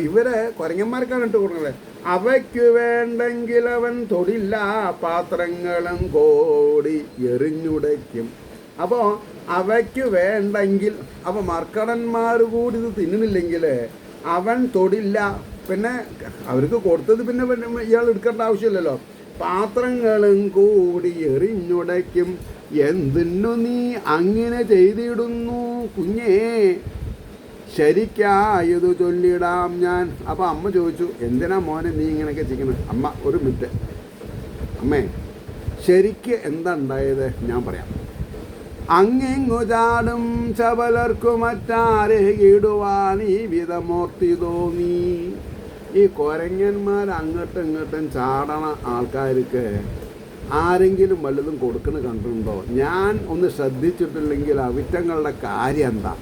ഇവരെ കുരങ്ങന്മാർക്കാണ് ഇട്ട് കൊടുക്കുന്നത്. അവയ്ക്കു വേണ്ടെങ്കിൽ അവൻ തൊടില്ല പാത്രങ്ങളും കോടി എറിഞ്ഞുടയ്ക്കും. അപ്പോൾ അവയ്ക്ക് വേണ്ടെങ്കിൽ, അപ്പോൾ മർക്കടന്മാർ കൂടി ഇത് തിന്നുന്നില്ലെങ്കിൽ അവൻ തൊടില്ല. പിന്നെ അവർക്ക് കൊടുത്തത് പിന്നെ ഇയാൾ എടുക്കേണ്ട ആവശ്യമില്ലല്ലോ. പാത്രങ്ങളും കൂടി എറിഞ്ഞുടയ്ക്കും. എന്തിനു നീ അങ്ങനെ ചെയ്തിടുന്നു കുഞ്ഞേ, ശരിക്കായതു ചൊല്ലിടാം ഞാൻ. അപ്പോൾ അമ്മ ചോദിച്ചു, എന്തിനാ മോനെ നീ ഇങ്ങനെയൊക്കെ ചെയ്യുന്നത്? അമ്മ ഒരു മിനിറ്റ് അമ്മേ, ശരിക്ക് എന്താ ഉണ്ടായത് ഞാൻ പറയാം. അങ്ങെങ്ങു ചാടും ചപലർക്കു മറ്റാരെ ഇടുവാൻ ഈ വിധമോർത്തി തോന്നി. ഈ കുരങ്ങന്മാർ അങ്ങോട്ടും ഇങ്ങോട്ടും ചാടണ ആൾക്കാർക്ക് ആരെങ്കിലും വല്ലതും കൊടുക്കണ കണ്ടിട്ടുണ്ടോ? ഞാൻ ഒന്ന് ശ്രദ്ധിച്ചിട്ടില്ലെങ്കിൽ അവിറ്റങ്ങളുടെ കാര്യം എന്താ?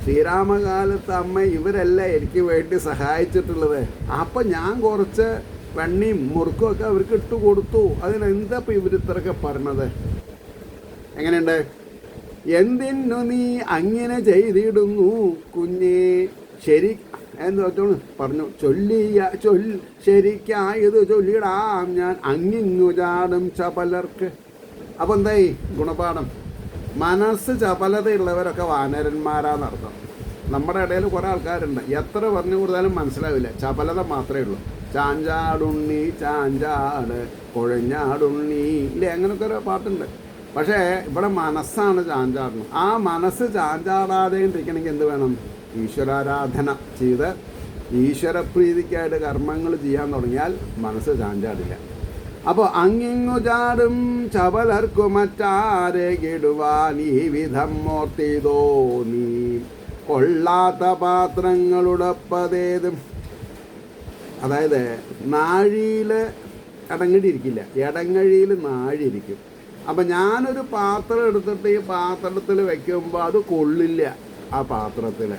ശ്രീരാമകാലത്ത് അമ്മ ഇവരല്ല എനിക്ക് വേണ്ടി സഹായിച്ചിട്ടുള്ളത്. അപ്പം ഞാൻ കുറച്ച് വെണ്ണയും മുറുക്കും ഒക്കെ അവർക്ക് ഇട്ട് കൊടുത്തു. അതിനെന്താ ഇപ്പം ഇവർ ഇത്രയൊക്കെ പറഞ്ഞത്? എങ്ങനെയുണ്ട്? എന്തിനു നീ അങ്ങനെ ചെയ്തിടുന്നു കുഞ്ഞേ, എന്ന് വെച്ചോളൂ പറഞ്ഞു. ശരിക്കായത് ചൊല്ലിടാം ഞാൻ അങ്ങിങ്ങു ചാടും ചപലർക്ക്. അപ്പോൾ എന്തായി ഗുണപാഠം? മനസ്സ് ചപലതയുള്ളവരൊക്കെ വാനരന്മാരാന്നർത്ഥം. നമ്മുടെ ഇടയിൽ കുറേ ആൾക്കാരുണ്ട്, എത്ര പറഞ്ഞു കൊടുത്താലും മനസ്സിലാവില്ല, ചപലത മാത്രമേ ഉള്ളൂ. ചാഞ്ചാടുണ്ണി ചാഞ്ചാട് കുഴഞ്ഞാടുണ്ണി ഇല്ലേ, അങ്ങനത്തെ ഒരു പാട്ടുണ്ട്. പക്ഷേ ഇവിടെ മനസ്സാണ് ചാഞ്ചാടുന്നത്. ആ മനസ്സ് ചാഞ്ചാടാതെ ഇരിക്കണമെങ്കിൽ എന്ത് വേണം? ഈശ്വരാരാധന ചെയ്ത് ഈശ്വരപ്രീതിക്കായിട്ട് കർമ്മങ്ങൾ ചെയ്യാൻ തുടങ്ങിയാൽ മനസ്സ് ചാഞ്ചാടില്ല. അപ്പോൾ അങ്ങിങ്ങു ചാടും ചപലർക്കു മറ്റാരെ കിടുവാൻ ഈ വിധം ഓർത്തിതോ നീ കൊള്ളാത്ത പാത്രങ്ങളുടപ്പതേതും. അതായത് നാഴിയിൽ ഇടങ്ങഴിയിരിക്കില്ല, ഇടങ്ങഴിയിൽ നാഴിയിരിക്കും. അപ്പം ഞാനൊരു പാത്രം എടുത്തിട്ട് ഈ പാത്രത്തിൽ വയ്ക്കുമ്പോൾ അത് കൊള്ളില്ല ആ പാത്രത്തിൽ.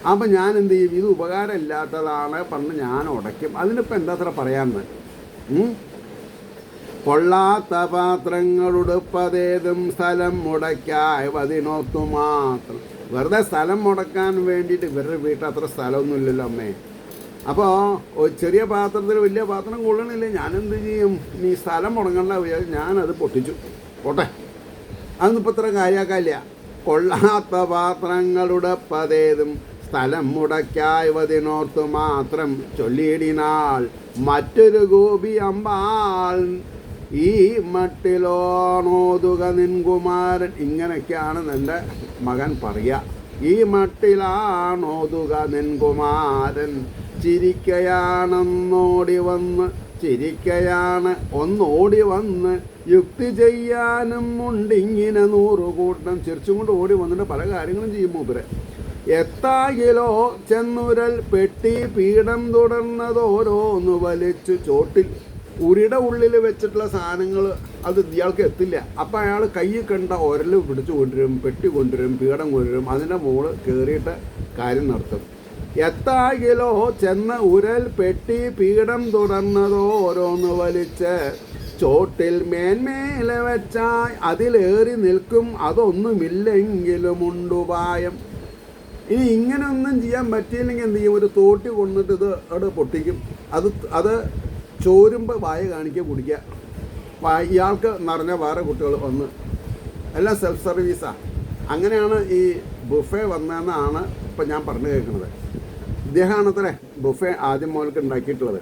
അപ്പം ഞാൻ എന്ത് ചെയ്യും? ഇത് ഉപകാരമില്ലാത്തതാണ് പറഞ്ഞ് ഞാൻ ഉടയ്ക്കും. അതിനിപ്പോൾ എന്താ അത്ര പറയാമെന്ന്? കൊള്ളാത്ത പാത്രങ്ങളുടുപ്പതേതും സ്ഥലം മുടക്കായതിനോർത്തു മാത്രം. വെറുതെ സ്ഥലം മുടക്കാൻ വേണ്ടിയിട്ട് ഇവരുടെ വീട്ടിൽ അത്ര സ്ഥലമൊന്നുമില്ലല്ലോ അമ്മേ. അപ്പോൾ ഒരു ചെറിയ പാത്രത്തിൽ വലിയ പാത്രം കൊള്ളണില്ലേ, ഞാനെന്ത് ചെയ്യും? നീ സ്ഥലം മുടങ്ങണ്ട വിചാരിച്ച് ഞാനത് പൊട്ടിച്ചു. പോട്ടെ, അതൊന്നും ഇപ്പം ഇത്ര കാര്യമാക്കാനില്ല. കൊള്ളാത്ത പാത്രങ്ങളുടെ പതേതും സ്ഥലം മുടക്കായതിനോർത്തു മാത്രം ചൊല്ലിയിടിനാൾ മറ്റൊരു ഗോപി അമ്പാൾ ഈ മട്ടിലോണോതുക നിൻകുമാരൻ. ഇങ്ങനെയൊക്കെയാണ് എൻ്റെ മകൻ പറയുക. ഈ മട്ടിലാണോതുക നിൻകുമാരൻ. ഒന്നോടി വന്ന് യുക്തി ചെയ്യാനും ഉണ്ടിങ്ങനെ 100 കൂട്ടം. ചിരിച്ചും കൊണ്ട് ഓടി വന്നിട്ട് പല കാര്യങ്ങളും ചെയ്യും മൂപ്പര്. എത്താകിലോ ചെന്നുരൽ പെട്ടി പീഠം തുടർന്നതോരോന്ന് വലിച്ചു ചോട്ടിൽ. ഉരിയുടെ ഉള്ളിൽ വെച്ചിട്ടുള്ള സാധനങ്ങൾ അത് ഇയാൾക്ക് എത്തില്ല. അപ്പം അയാൾ കൈ കണ്ട ഉരൽ പിടിച്ചു കൊണ്ടുവരും, പെട്ടി കൊണ്ടുവരും, പീഠം കൊണ്ടുവരും, അതിൻ്റെ മുകളിൽ കയറിയിട്ട് കാര്യം നടത്തും. എത്താകിലോ ചെന്ന ഉരൽ പെട്ടി പീഠം തുടർന്നതോ ഓരോന്ന് വലിച്ച് ചോട്ടിൽ മേന്മേലെ വെച്ചാൽ അതിലേറി നിൽക്കും അതൊന്നുമില്ലെങ്കിലും ഉണ്ടുപായം. ഇനി ഇങ്ങനെയൊന്നും ചെയ്യാൻ പറ്റിയില്ലെങ്കിൽ എന്ത് ചെയ്യും? ഒരു തോട്ടി കൊണ്ടിട്ട് ഇത് അവിടെ പൊട്ടിക്കും. അത് ചോരുമ്പോൾ വായ കാണിക്കുക, കുടിക്കുക. ഇയാൾക്ക് നിറഞ്ഞ വേറെ കുട്ടികൾ വന്ന് എല്ലാം സെൽഫ് സർവീസാണ്. അങ്ങനെയാണ് ഈ ബുഫേ വന്നതെന്നാണ് ഇപ്പം ഞാൻ പറഞ്ഞു കേൾക്കുന്നത്. ഇദ്ദേഹമാണത്രേ ബുഫേ ആദ്യം മുതൽക്ക് ഉണ്ടാക്കിയിട്ടുള്ളത്.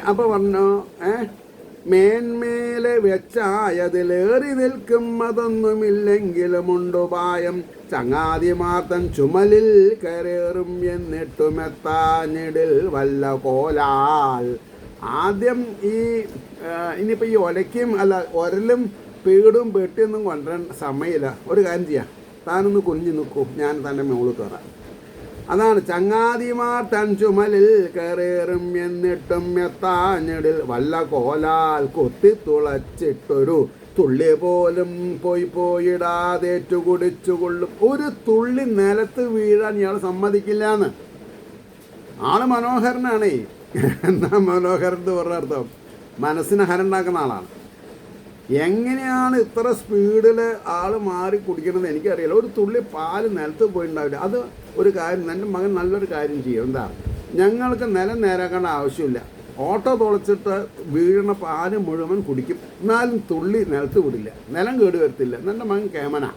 അപ്പോൾ പറഞ്ഞു മേന്മേലെ വെച്ചായതിലേറി നിൽക്കും അതൊന്നുമില്ലെങ്കിലും ഉണ്ടുപായം. ചങ്ങാതിമാർത്തൻ ചുമലിൽ കയറേറും എന്നിട്ടുമെത്താഞ്ഞിടിൽ വല്ല കോലാൽ. ആദ്യം ഇനിയിപ്പോൾ ഈ ഒലയ്ക്കും ഉരലും പീടും പെട്ടിയൊന്നും കൊണ്ടുവരാൻ സമയമില്ല. ഒരു കാര്യം ചെയ്യാം, താനൊന്ന് കുനിഞ്ഞു നിൽക്കൂ, ഞാൻ തന്നെ മുകളിൽ കയറാം. അതാണ് ചങ്ങാതിമാർ തൻ ചുമലിൽ കയറേറും എന്നിട്ടും എത്താഞ്ഞിടിൽ വല്ല കോലാൽ കൊത്തി തുളച്ചിട്ടൊരു തുള്ളി പോലും പോയിടാതേറ്റു കുടിച്ചുകൊള്ളും. ഒരു തുള്ളി നിലത്ത് വീഴാൻ ഇയാൾ സമ്മതിക്കില്ലാന്ന്. ആള് മനോഹരനാണേ. എന്താ മനോഹരൻ എന്ന് പറഞ്ഞ അർത്ഥം? മനസ്സിന് ഹരണ്ടാക്കുന്ന ആളാണ്. എങ്ങനെയാണ് ഇത്ര സ്പീഡിൽ ആൾ മാറി കുടിക്കണമെന്ന് എനിക്കറിയില്ല. ഒരു തുള്ളി പാല് നിലത്ത് പോയിട്ടുണ്ടാവില്ല. അത് ഒരു കാര്യം, എൻ്റെ മകൻ നല്ലൊരു കാര്യം ചെയ്യും. എന്താ, ഞങ്ങൾക്ക് നിലം നേരാക്കേണ്ട ആവശ്യമില്ല. ഓട്ടോ തുളച്ചിട്ട് വീഴുന്ന പാല് മുഴുവൻ കുടിക്കും, എന്നാലും തുള്ളി നിലത്ത് വിടില്ല, നിലം കേട് വരത്തില്ല. എൻ്റെ മകൻ കേമനാ.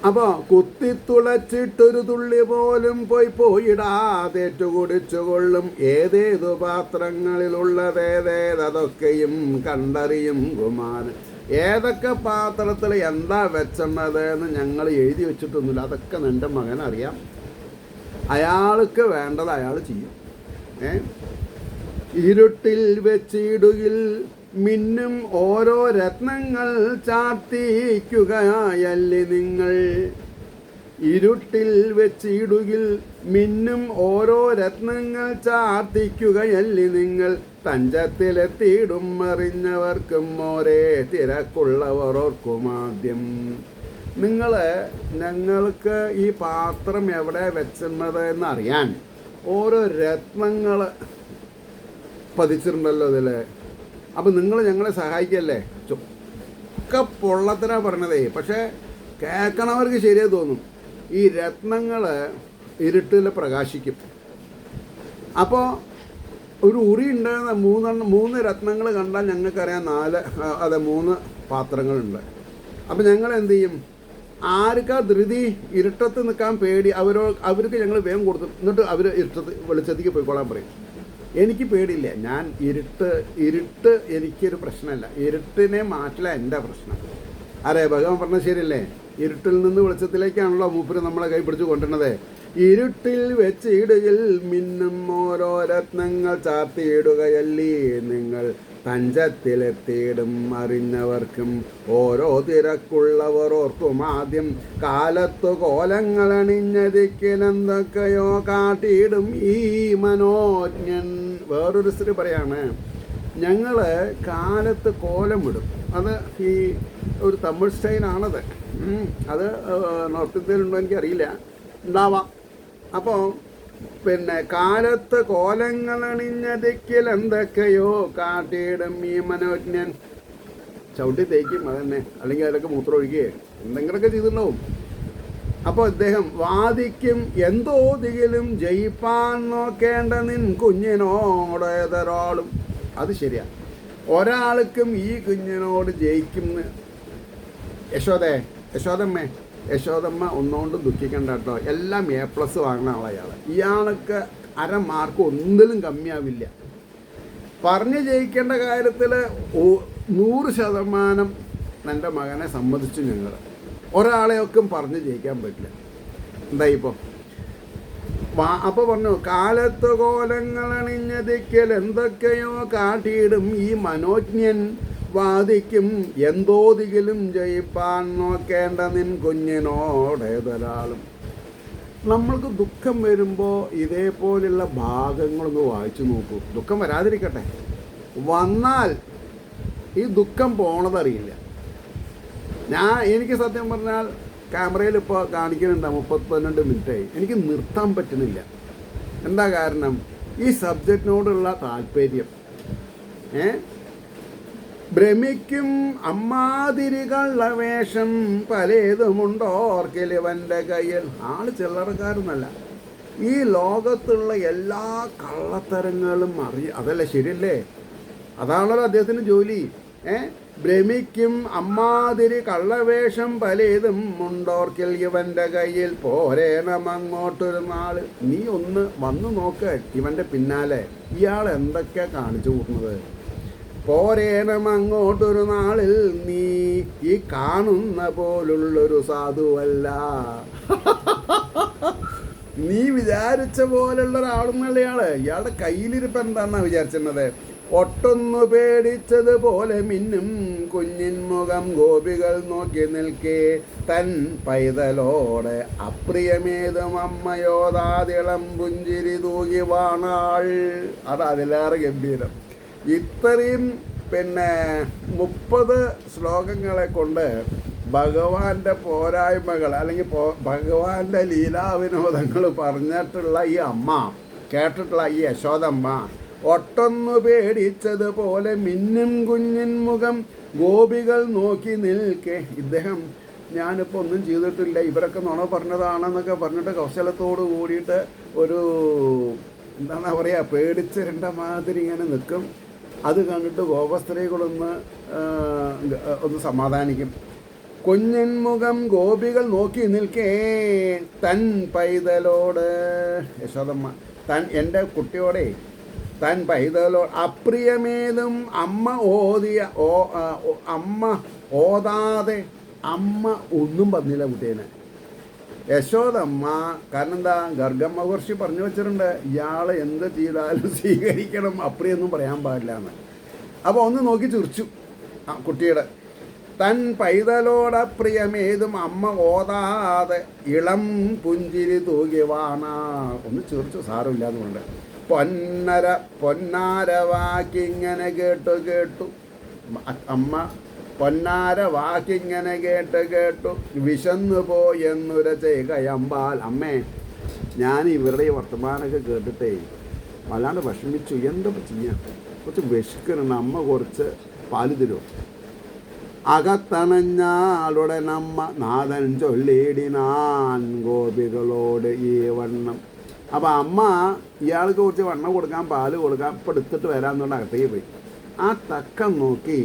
അപ്പോൾ കുത്തിത്തുളച്ചിട്ടൊരു തുള്ളി പോലും പോയിടാതേറ്റു കുടിച്ചുകൊള്ളും. ഏതേതു പാത്രങ്ങളിലുള്ളതേതേതൊക്കെയും കണ്ടറിയും കുമാരൻ. ഏതൊക്കെ പാത്രത്തിൽ എന്താ വെച്ചത് എന്ന് ഞങ്ങൾ എഴുതി വെച്ചിട്ടൊന്നുമില്ല. അതൊക്കെ എൻ്റെ മകൻ അറിയാം. അയാൾക്ക് വേണ്ടത് അയാൾ ചെയ്യും. ഇരുട്ടിൽ വെച്ചിടുകിൽ മിന്നും ഓരോ രത്നങ്ങൾ ചാർത്തിക്കുകയല്ലേ നിങ്ങൾ. ഇരുട്ടിൽ വെച്ചിടുകിൽ മിന്നും ഓരോ രത്നങ്ങൾ ചാർത്തിക്കുകയല്ലേ നിങ്ങൾ. തഞ്ചത്തിലെത്തിയിടും അറിഞ്ഞവർക്കും ഒരേ തിരക്കുള്ളവർ ഓർക്കുമാദ്യം. ഞങ്ങൾക്ക് ഈ പാത്രം എവിടെ വെച്ചത് എന്നറിയാൻ ഓരോ രത്നങ്ങൾ പതിച്ചിട്ടുണ്ടല്ലോ ഇതിൽ. അപ്പം നിങ്ങൾ ഞങ്ങളെ സഹായിക്കല്ലേ. ഒക്കെ പൊള്ളത്തിനാണ് പറഞ്ഞതേ, പക്ഷേ കേൾക്കണവർക്ക് ശരിയായി തോന്നും. ഈ രത്നങ്ങൾ ഇരുട്ടിൽ പ്രകാശിക്കും. അപ്പോൾ ഒരു ഉറി ഉണ്ടായിരുന്ന മൂന്ന് രത്നങ്ങൾ കണ്ടാൽ ഞങ്ങൾക്കറിയാം 3 പാത്രങ്ങളുണ്ട്. അപ്പോൾ ഞങ്ങൾ എന്ത് ചെയ്യും? ആർക്കാ ധൃതി, ഇരുട്ടത്ത് നിൽക്കാൻ പേടി, അവർക്ക് ഞങ്ങൾ വേഗം കൊടുത്തു, എന്നിട്ട് അവർ വെളിച്ചത്തേക്ക് പോയിക്കോളാൻ പറയും. എനിക്ക് പേടിയില്ല. ഞാൻ ഇരുട്ട് എനിക്കൊരു പ്രശ്നമല്ല. ഇരുട്ടിനെ മാറ്റില്ല എൻ്റെ പ്രശ്നം. ഭഗവാൻ പറഞ്ഞത് ശരിയല്ലേ? ഇരുട്ടിൽ നിന്ന് വെളിച്ചത്തിലേക്കാണല്ലോ മൂപ്പര് നമ്മളെ കൈ പിടിച്ച് കൊണ്ടുവരുന്നത്. ഇരുട്ടിൽ വെച്ചിടുകിൽ മിന്നും ഓരോ രത്നങ്ങൾ ചാർത്തിയിടുകയല്ലേ നിങ്ങൾ, തഞ്ചത്തിലെത്തിയിടും അറിഞ്ഞവർക്കും ഓരോ തിരക്കുള്ളവർ ഓർക്കും ആദ്യം, കാലത്തു കോലങ്ങൾ അണിഞ്ഞതിക്കിലെന്തൊക്കെയോ കാട്ടിയിടും ഈ മനോജ്ഞൻ. വേറൊരു സ്ത്രീ പറയാണ്, ഞങ്ങൾ കാലത്ത് കോലം വിടും. അത് ഈ ഒരു തമിഴ് സ്റ്റൈലാണത്. അത് നോർത്ത് ഇന്ത്യയിലുണ്ടോ എനിക്കറിയില്ല, ഉണ്ടാവാം. അപ്പോൾ കാലത്ത് കോലങ്ങളണിഞ്ഞതിക്കിൽ എന്തൊക്കെയോ കാട്ടിയിടും ഈ മനോജ്ഞൻ. ചവിട്ടി തേക്കും, അതന്നെ. അല്ലെങ്കിൽ അതിലൊക്കെ മൂത്രം ഒഴിക്കുകയെ എന്തെങ്കിലുമൊക്കെ ചെയ്തിട്ടുണ്ടാവും. അപ്പോൾ അദ്ദേഹം വാദിക്കും, എന്തോ ദികിലും ജയിപ്പാൻ നോക്കേണ്ട നിൻ കുഞ്ഞിനോട് ഏതൊരാളും. അത് ശരിയാ, ഒരാൾക്കും ഈ കുഞ്ഞിനോട് ജയിക്കുമെന്ന്. യശോദമ്മ ഒന്നുകൊണ്ടും ദുഃഖിക്കണ്ട കേട്ടോ. എല്ലാം A+ വാങ്ങുന്ന ആളയാൾ. ഇയാൾക്ക് 1/2 മാർക്ക് ഒന്നിലും കമ്മിയാവില്ല. പറഞ്ഞ് ജയിക്കേണ്ട കാര്യത്തിൽ 100% എൻ്റെ മകനെ സമ്മതിച്ചു ഞങ്ങൾ. ഒരാളെയൊക്കെ പറഞ്ഞ് ജയിക്കാൻ പറ്റില്ല. എന്തായിപ്പോൾ അപ്പോൾ പറഞ്ഞു, കാലത്ത് കോലങ്ങൾ അണിഞ്ഞതിക്കൽ എന്തൊക്കെയോ കാട്ടിയിടും ഈ മനോജ്ഞൻ, വാദിക്കും എന്തോ ദികിലും ജയിപ്പാൻ നോക്കേണ്ട നിൻ കുഞ്ഞിനോടേതൊരാളും. നമ്മൾക്ക് ദുഃഖം വരുമ്പോൾ ഇതേപോലുള്ള ഭാഗങ്ങളൊന്ന് വായിച്ചു നോക്കൂ. ദുഃഖം വരാതിരിക്കട്ടെ, വന്നാൽ ഈ ദുഃഖം പോണതറിയില്ല. എനിക്ക് സത്യം പറഞ്ഞാൽ ക്യാമറയിൽ ഇപ്പോൾ കാണിക്കുന്നുണ്ട് 32 മിനിറ്റായി. എനിക്ക് നിർത്താൻ പറ്റുന്നില്ല. എന്താ കാരണം? ഈ സബ്ജക്റ്റിനോടുള്ള താല്പര്യം. ഭ്രമിക്കും അമ്മാതിരികളുള്ള വേഷം പലതുമുണ്ടോർക്കിലിവൻ്റെ കയ്യിൽ. ആള് ചില്ലറക്കാരൊന്നല്ല. ഈ ലോകത്തുള്ള എല്ലാ കള്ളത്തരങ്ങളും അതല്ലേ ശരിയല്ലേ? അതാണല്ലോ അദ്ദേഹത്തിന് ജോലി. ഭ്രമിക്കും അമ്മാതിരി കള്ളവേഷം പലതും ഉണ്ടോർക്കിൽ ഇവൻ്റെ കയ്യിൽ, പോരേണം അങ്ങോട്ടൊരു നാൾ. നീ ഒന്ന് വന്നു നോക്ക് ഇവൻ്റെ പിന്നാലെ, ഇയാൾ എന്തൊക്കെയാ കാണിച്ചു കൂട്ടുന്നത്. പോരേണം അങ്ങോട്ടൊരു നാളിൽ നീ ഈ കാണുന്ന പോലുള്ളൊരു സാധുവല്ല. നീ വിചാരിച്ച പോലുള്ള ഒരാളൊന്നല്ല ഇയാള്. ഇയാളുടെ കയ്യിലിരിപ്പ് എന്താണെന്നാ വിചാരിച്ചിരുന്നത്? ഒട്ടൊന്നു പേടിച്ചതുപോലെ മിന്നും കുഞ്ഞിൻ മുഖം ഗോപികൾ നോക്കി നിൽക്കേ, തൻ പൈതലോടെ അപ്രിയമേതും അമ്മയോതാതിളം പുഞ്ചിരി തൂകി വാണാൾ. അത് അതിലേറെ ഗംഭീരം. ഇത്രയും 30 ശ്ലോകങ്ങളെ കൊണ്ട് ഭഗവാന്റെ പോരായ്മകൾ അല്ലെങ്കിൽ ഭഗവാന്റെ ലീലാവിനോദങ്ങൾ പറഞ്ഞിട്ടുള്ള ഈ അമ്മ, കേട്ടിട്ടുള്ള ഈ യശോദമ്മ, ഒട്ടൊന്നു പേടിച്ചതുപോലെ മിന്നും കുഞ്ഞിൻ മുഖം ഗോപികൾ നോക്കി നിൽക്കെ. ഇദ്ദേഹം ഞാനിപ്പോൾ ഒന്നും ചെയ്തിട്ടില്ല, ഇവരൊക്കെ നുണ പറഞ്ഞതാണെന്നൊക്കെ പറഞ്ഞിട്ട് കൗശലത്തോട് കൂടിയിട്ട് ഒരു എന്താണ് പറയുക, പേടിച്ചിരണ്ട മാതിരി ഇങ്ങനെ നിൽക്കും. അത് കണ്ടിട്ട് ഗോപസ്ത്രീകളൊന്ന് സമാധാനിക്കും. കുഞ്ഞൻ മുഖം ഗോപികൾ നോക്കി നിൽക്കേ, തൻ പൈതലോട്, യശോദമ്മ എൻ്റെ കുട്ടിയോടെ തൻ പൈതലോട് അപ്രിയമേതും അമ്മ ഓതാതെ, അമ്മ ഒന്നും പറഞ്ഞില്ല കുട്ടീനെ. യശോദമ്മ, കാരണം എന്താ, ഗർഗ മഹർഷി പറഞ്ഞു വെച്ചിട്ടുണ്ട്, ഇയാൾ എന്ത് ചെയ്താലും സ്വീകരിക്കണം, അപ്രിയൊന്നും പറയാൻ പാടില്ല എന്ന്. അപ്പോൾ ഒന്ന് നോക്കി ചിരിച്ചു കുട്ടിയുടെ. തൻ പൈതലോടപ്രിയമേതും അമ്മ ഓതാതെ ഇളം പുഞ്ചിരി തൂകിവാണ. ഒന്ന് ചിരിച്ചു, സാരമില്ലാന്ന് കൊണ്ട്. പൊന്നാര വാക്കിങ്ങനെ കേട്ടു അമ്മ, പൊന്നാര വാക്കിങ്ങനെ കേട്ടു വിശന്നു പോയെന്നുര ചെയ്കയമ്പാൽ. അമ്മേ, ഞാൻ ഇവരുടെ ഈ വർത്തമാനമൊക്കെ കേട്ടിട്ടേ വല്ലാണ്ട് വിഷമിച്ചു. എന്താ ചെയ്യാൻ, കുറച്ച് വിശക്കുന്നുണ്ട്, അമ്മ കുറച്ച് പാല് തരുമോ? അകത്തണഞ്ഞാലുടനമ്മ നാഥൻ ചൊല്ലിടിനാൻ ഗോപികളോട് ഈ വണ്ണം. അപ്പം അമ്മ ഇയാൾക്ക് കുറച്ച് വണ്ണം കൊടുക്കാൻ, പാല് കൊടുക്കാൻ, ഇപ്പം എടുത്തിട്ട് വരാമെന്നുകൊണ്ട് അകത്തേക്ക് പോയി. ആ തക്കം നോക്കി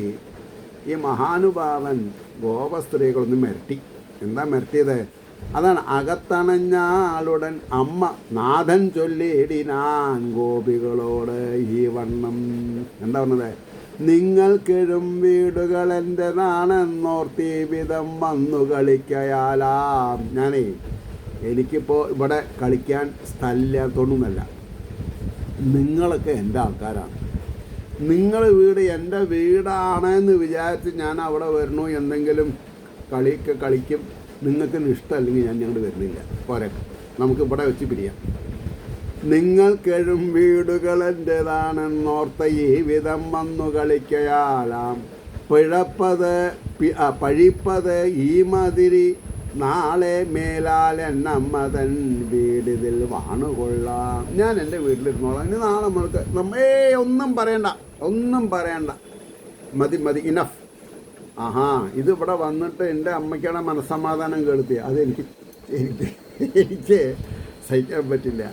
ഈ മഹാനുഭാവൻ ഗോപസ്ത്രീകളൊന്ന് മിരട്ടി. എന്താ മിരട്ടിയത്? അതാണ് അകത്തണഞ്ഞാലുടൻ അമ്മ നാഥൻ ചൊല്ലിടിനാൻ ഗോപികളോട് ഈ വണ്ണം. എന്താ പറഞ്ഞത്? നിങ്ങൾക്കെഴും വീടുകൾ എൻ്റെതാണെന്നോർത്തി വിധം വന്നു കളിക്കയാലാം. ഞാനേ എനിക്കിപ്പോൾ ഇവിടെ കളിക്കാൻ സ്ഥലമില്ലാത്തതൊന്നുമല്ല. നിങ്ങളൊക്കെ എൻ്റെ ആൾക്കാരാണ്. നിങ്ങൾ വീട് എൻ്റെ വീടാണെന്ന് വിചാരിച്ച് ഞാൻ അവിടെ വരണു, എന്തെങ്കിലും കളിക്കും. നിങ്ങൾക്ക് ഇഷ്ടമല്ലെങ്കിൽ ഞാൻ ഞങ്ങൾ വരുന്നില്ല. പോരെ, നമുക്ക് ഇവിടെ വെച്ച് പിരിയാം. നിങ്ങൾക്കെഴും വീടുകൾ എൻ്റെതാണെന്നോർത്ത ഈ വിധം വന്നു കളിക്കയാലാം. പഴിപ്പത് ഈ മതിരി നാളെ മേലാൽ എന്നമ്മതൻ വീടിതിൽ വാണുകൊള്ളാം. ഞാൻ എൻ്റെ വീട്ടിലിരുന്നോളാം. ഇനി നാളെ നമ്മൾക്ക് ഒന്നും പറയണ്ട. മതി ഇനഫ്. ആഹാ, ഇതിവിടെ വന്നിട്ട് എൻ്റെ അമ്മയ്ക്കാണ് മനസ്സമാധാനം കേൾത്തി. അതെനിക്ക് സഹിക്കാൻ പറ്റില്ല.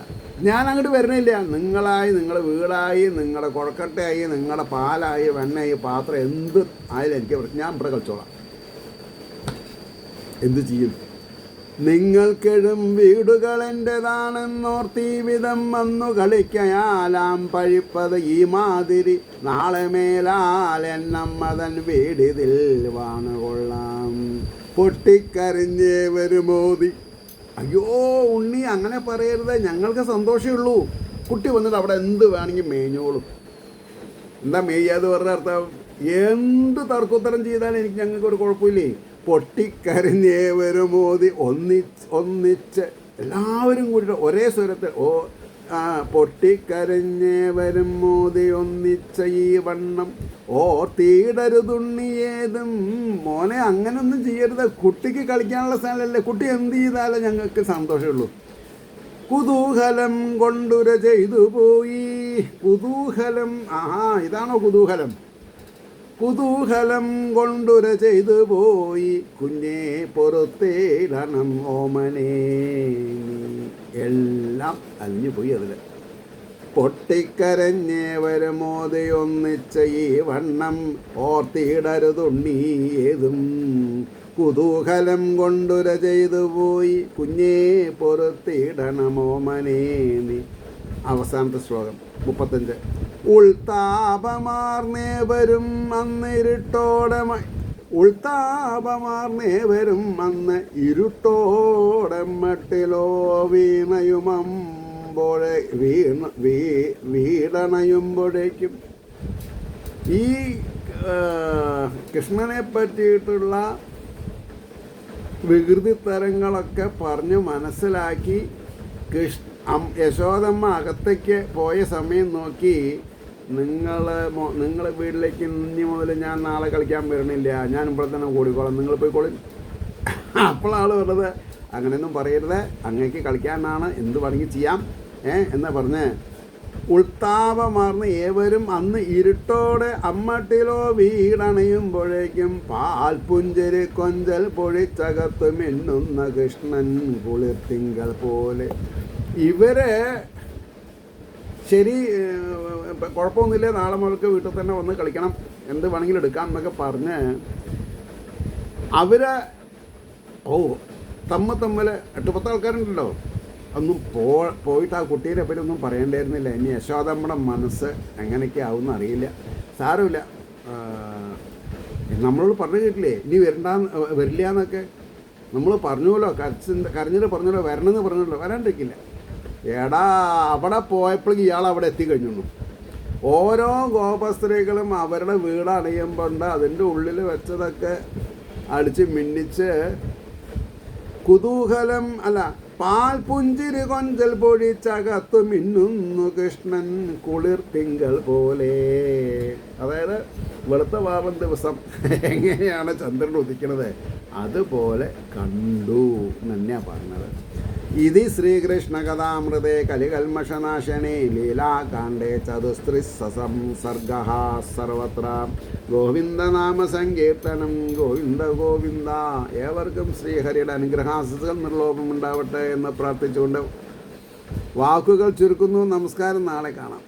ഞാൻ അങ്ങോട്ട് വരണില്ല. നിങ്ങളുടെ വീടായി, നിങ്ങളുടെ കുഴക്കട്ടയായി, നിങ്ങളുടെ പാലായി, വെണ്ണയായി, പാത്രം എന്ത് ആയാലും എനിക്ക് ഞാൻ ഇവിടെ കളിച്ചോളാം. എന്തു ചെയ്യും? നിങ്ങൾക്കെഴും വീടുകൾ എൻ്റെതാണെന്നോർത്തി വിധം വന്നു കളിക്കയാലാം. പഴിപ്പത് ഈ മാതിരി നാളെ മേലാൽ എന്നമ്മതൻ വീടിതിൽ വാണുകൊള്ളാം. പൊട്ടിക്കരഞ്ഞേ വരുമോതി. അയ്യോ ഉണ്ണി, അങ്ങനെ പറയരുത്, ഞങ്ങൾക്ക് സന്തോഷമേ ഉള്ളൂ. കുട്ടി വന്നിട്ട് അവിടെ എന്ത് വേണമെങ്കിൽ മേഞ്ഞോളും. എന്താ മേയ്യാതെ പറഞ്ഞ അർത്ഥം? എന്ത് തർക്കുത്തരം ചെയ്താലും ഞങ്ങൾക്ക് ഒരു കുഴപ്പമില്ലേ. പൊട്ടിക്കരഞ്ഞേ വരുമോതി ഒന്നിച്ച് എല്ലാവരും കൂടി ഒരേ സ്വരത്തിൽ പൊട്ടിക്കരഞ്ഞേ വരും മോതി ഒന്നിച്ച ഈ വണ്ണം ഓർത്തിയിടരുതുണ്ണിയേതും. മോനെ അങ്ങനൊന്നും ചെയ്യരുത്. കുട്ടിക്ക് കളിക്കാനുള്ള സ്ഥലമല്ലേ. കുട്ടി എന്ത് ചെയ്താലും ഞങ്ങൾക്ക് സന്തോഷമുള്ളൂ. കുതൂഹലം കൊണ്ടുര ചെയ്തു പോയി. കുതൂഹലം, ഇതാണോ കുതൂഹലം? കുതൂഹലം കൊണ്ടുര ചെയ്തു പോയി കുഞ്ഞേ പൊറുത്തേടണം ഓമനേ. എല്ലാം അലിഞ്ഞു പോയി. അതിൽ പൊട്ടിക്കരഞ്ഞേ വരുമോതി ഒന്നിച്ച ഈ വണ്ണം ഓർത്തിയിടരുതുണ്ണി ഏതും. കുതൂഹലം കൊണ്ടുര ചെയ്തു പോയി കുഞ്ഞേ പൊറുത്തിടണമോമനേ നീ. അവസാനത്തെ ശ്ലോകം 35. ഉൾത്താപമാർന്നേ വരും അന്ന് ഇരുട്ടോടെ മട്ടിലോ വീടണയുമ്പോഴേക്കും ഈ കൃഷ്ണനെ പറ്റിയിട്ടുള്ള വികൃതി തരങ്ങളൊക്കെ പറഞ്ഞ് മനസ്സിലാക്കി യശോദമ്മ അകത്തേക്ക് പോയ സമയം നോക്കി, നിങ്ങൾ വീട്ടിലേക്ക് ഇനി മുതൽ ഞാൻ നാളെ കളിക്കാൻ വരണില്ല, ഞാൻ ഇവിടെ തന്നെ കൂടിക്കോളാം, നിങ്ങൾ പോയിക്കോളും. അപ്പോഴാൾ പറഞ്ഞത് അങ്ങനെയൊന്നും പറയരുത്, അങ്ങേക്ക് കളിക്കാനാണ്, എന്ത് വേണമെങ്കിൽ ചെയ്യാം എന്ന് പറഞ്ഞ് ഉൾത്താപമാർന്ന് ഏവരും അന്ന് ഇരുട്ടോടെ അമ്മട്ടിലോ വീടണയുമ്പോഴേക്കും പാൽപുഞ്ചരി കൊഞ്ചൽ പൊഴിച്ചകത്ത് മിന്നുന്ന കൃഷ്ണൻ കുളിർത്തിങ്കൾ പോലെ. ഇവര് ശരി, കുഴപ്പമൊന്നുമില്ല, നാളെ മുതൽക്ക് വീട്ടിൽ തന്നെ വന്ന് കളിക്കണം, എന്ത് വേണമെങ്കിലും എടുക്കാം എന്നൊക്കെ പറഞ്ഞ് അവര് തമ്മിൽ 8-10 ആൾക്കാരുണ്ടല്ലോ, ഒന്നും പോയിട്ട് ആ കുട്ടീനെ പറ്റി ഒന്നും പറയേണ്ടായിരുന്നില്ല. ഇനി യശോദമ്മയുടെ മനസ്സ് എങ്ങനെയൊക്കെ ആവുമെന്ന് അറിയില്ല. സാരമില്ല, നമ്മളോട് പറഞ്ഞു കേട്ടില്ലേ ഇനി വരില്ല എന്നൊക്കെ നമ്മൾ പറഞ്ഞുല്ലോ, കരഞ്ഞിട്ട് പറഞ്ഞല്ലോ, വരണമെന്ന് പറഞ്ഞല്ലോ, വരാണ്ടിരിക്കില്ല. എടാ അവിടെ പോയപ്പോഴേക്കും ഇയാൾ അവിടെ എത്തിക്കഴിഞ്ഞു. ഓരോ ഗോപസ്ത്രീകളും അവരുടെ വീട് അണിയുമ്പോണ്ട് അതിൻ്റെ ഉള്ളിൽ വെച്ചതൊക്കെ അടിച്ച് മിന്നിച്ച് കുതൂഹലം പാൽപുഞ്ചിരി കൊഞ്ചൽ പൊഴിച്ചകത്തു മിന്നുന്നു കൃഷ്ണൻ കുളിർ തിങ്കൾ പോലെ. അതായത് വെളുത്ത വാവൻ ദിവസം എങ്ങനെയാണ് ചന്ദ്രൻ ഉദിക്കുന്നത് അതുപോലെ കണ്ടു തന്നെയാണ് പറഞ്ഞത്. ഇതി ശ്രീകൃഷ്ണകഥാമൃതേ കലികൽമഷനാശനേ ലീലാകാണ്ഡേ ചതുസ്ത്രിസംസർഗഃ സർവത്ര ഗോവിന്ദനാമസങ്കീർത്തനം ഗോവിന്ദ ഗോവിന്ദ. ഏവർക്കും ശ്രീഹരിയുടെ അനുഗ്രഹാശിസുകൾ നിർലോഭമുണ്ടാവട്ടെ എന്ന് പ്രാർത്ഥിച്ചുകൊണ്ട് വാക്കുകൾ ചുരുക്കുന്നു. നമസ്കാരം. നാളെ കാണാം.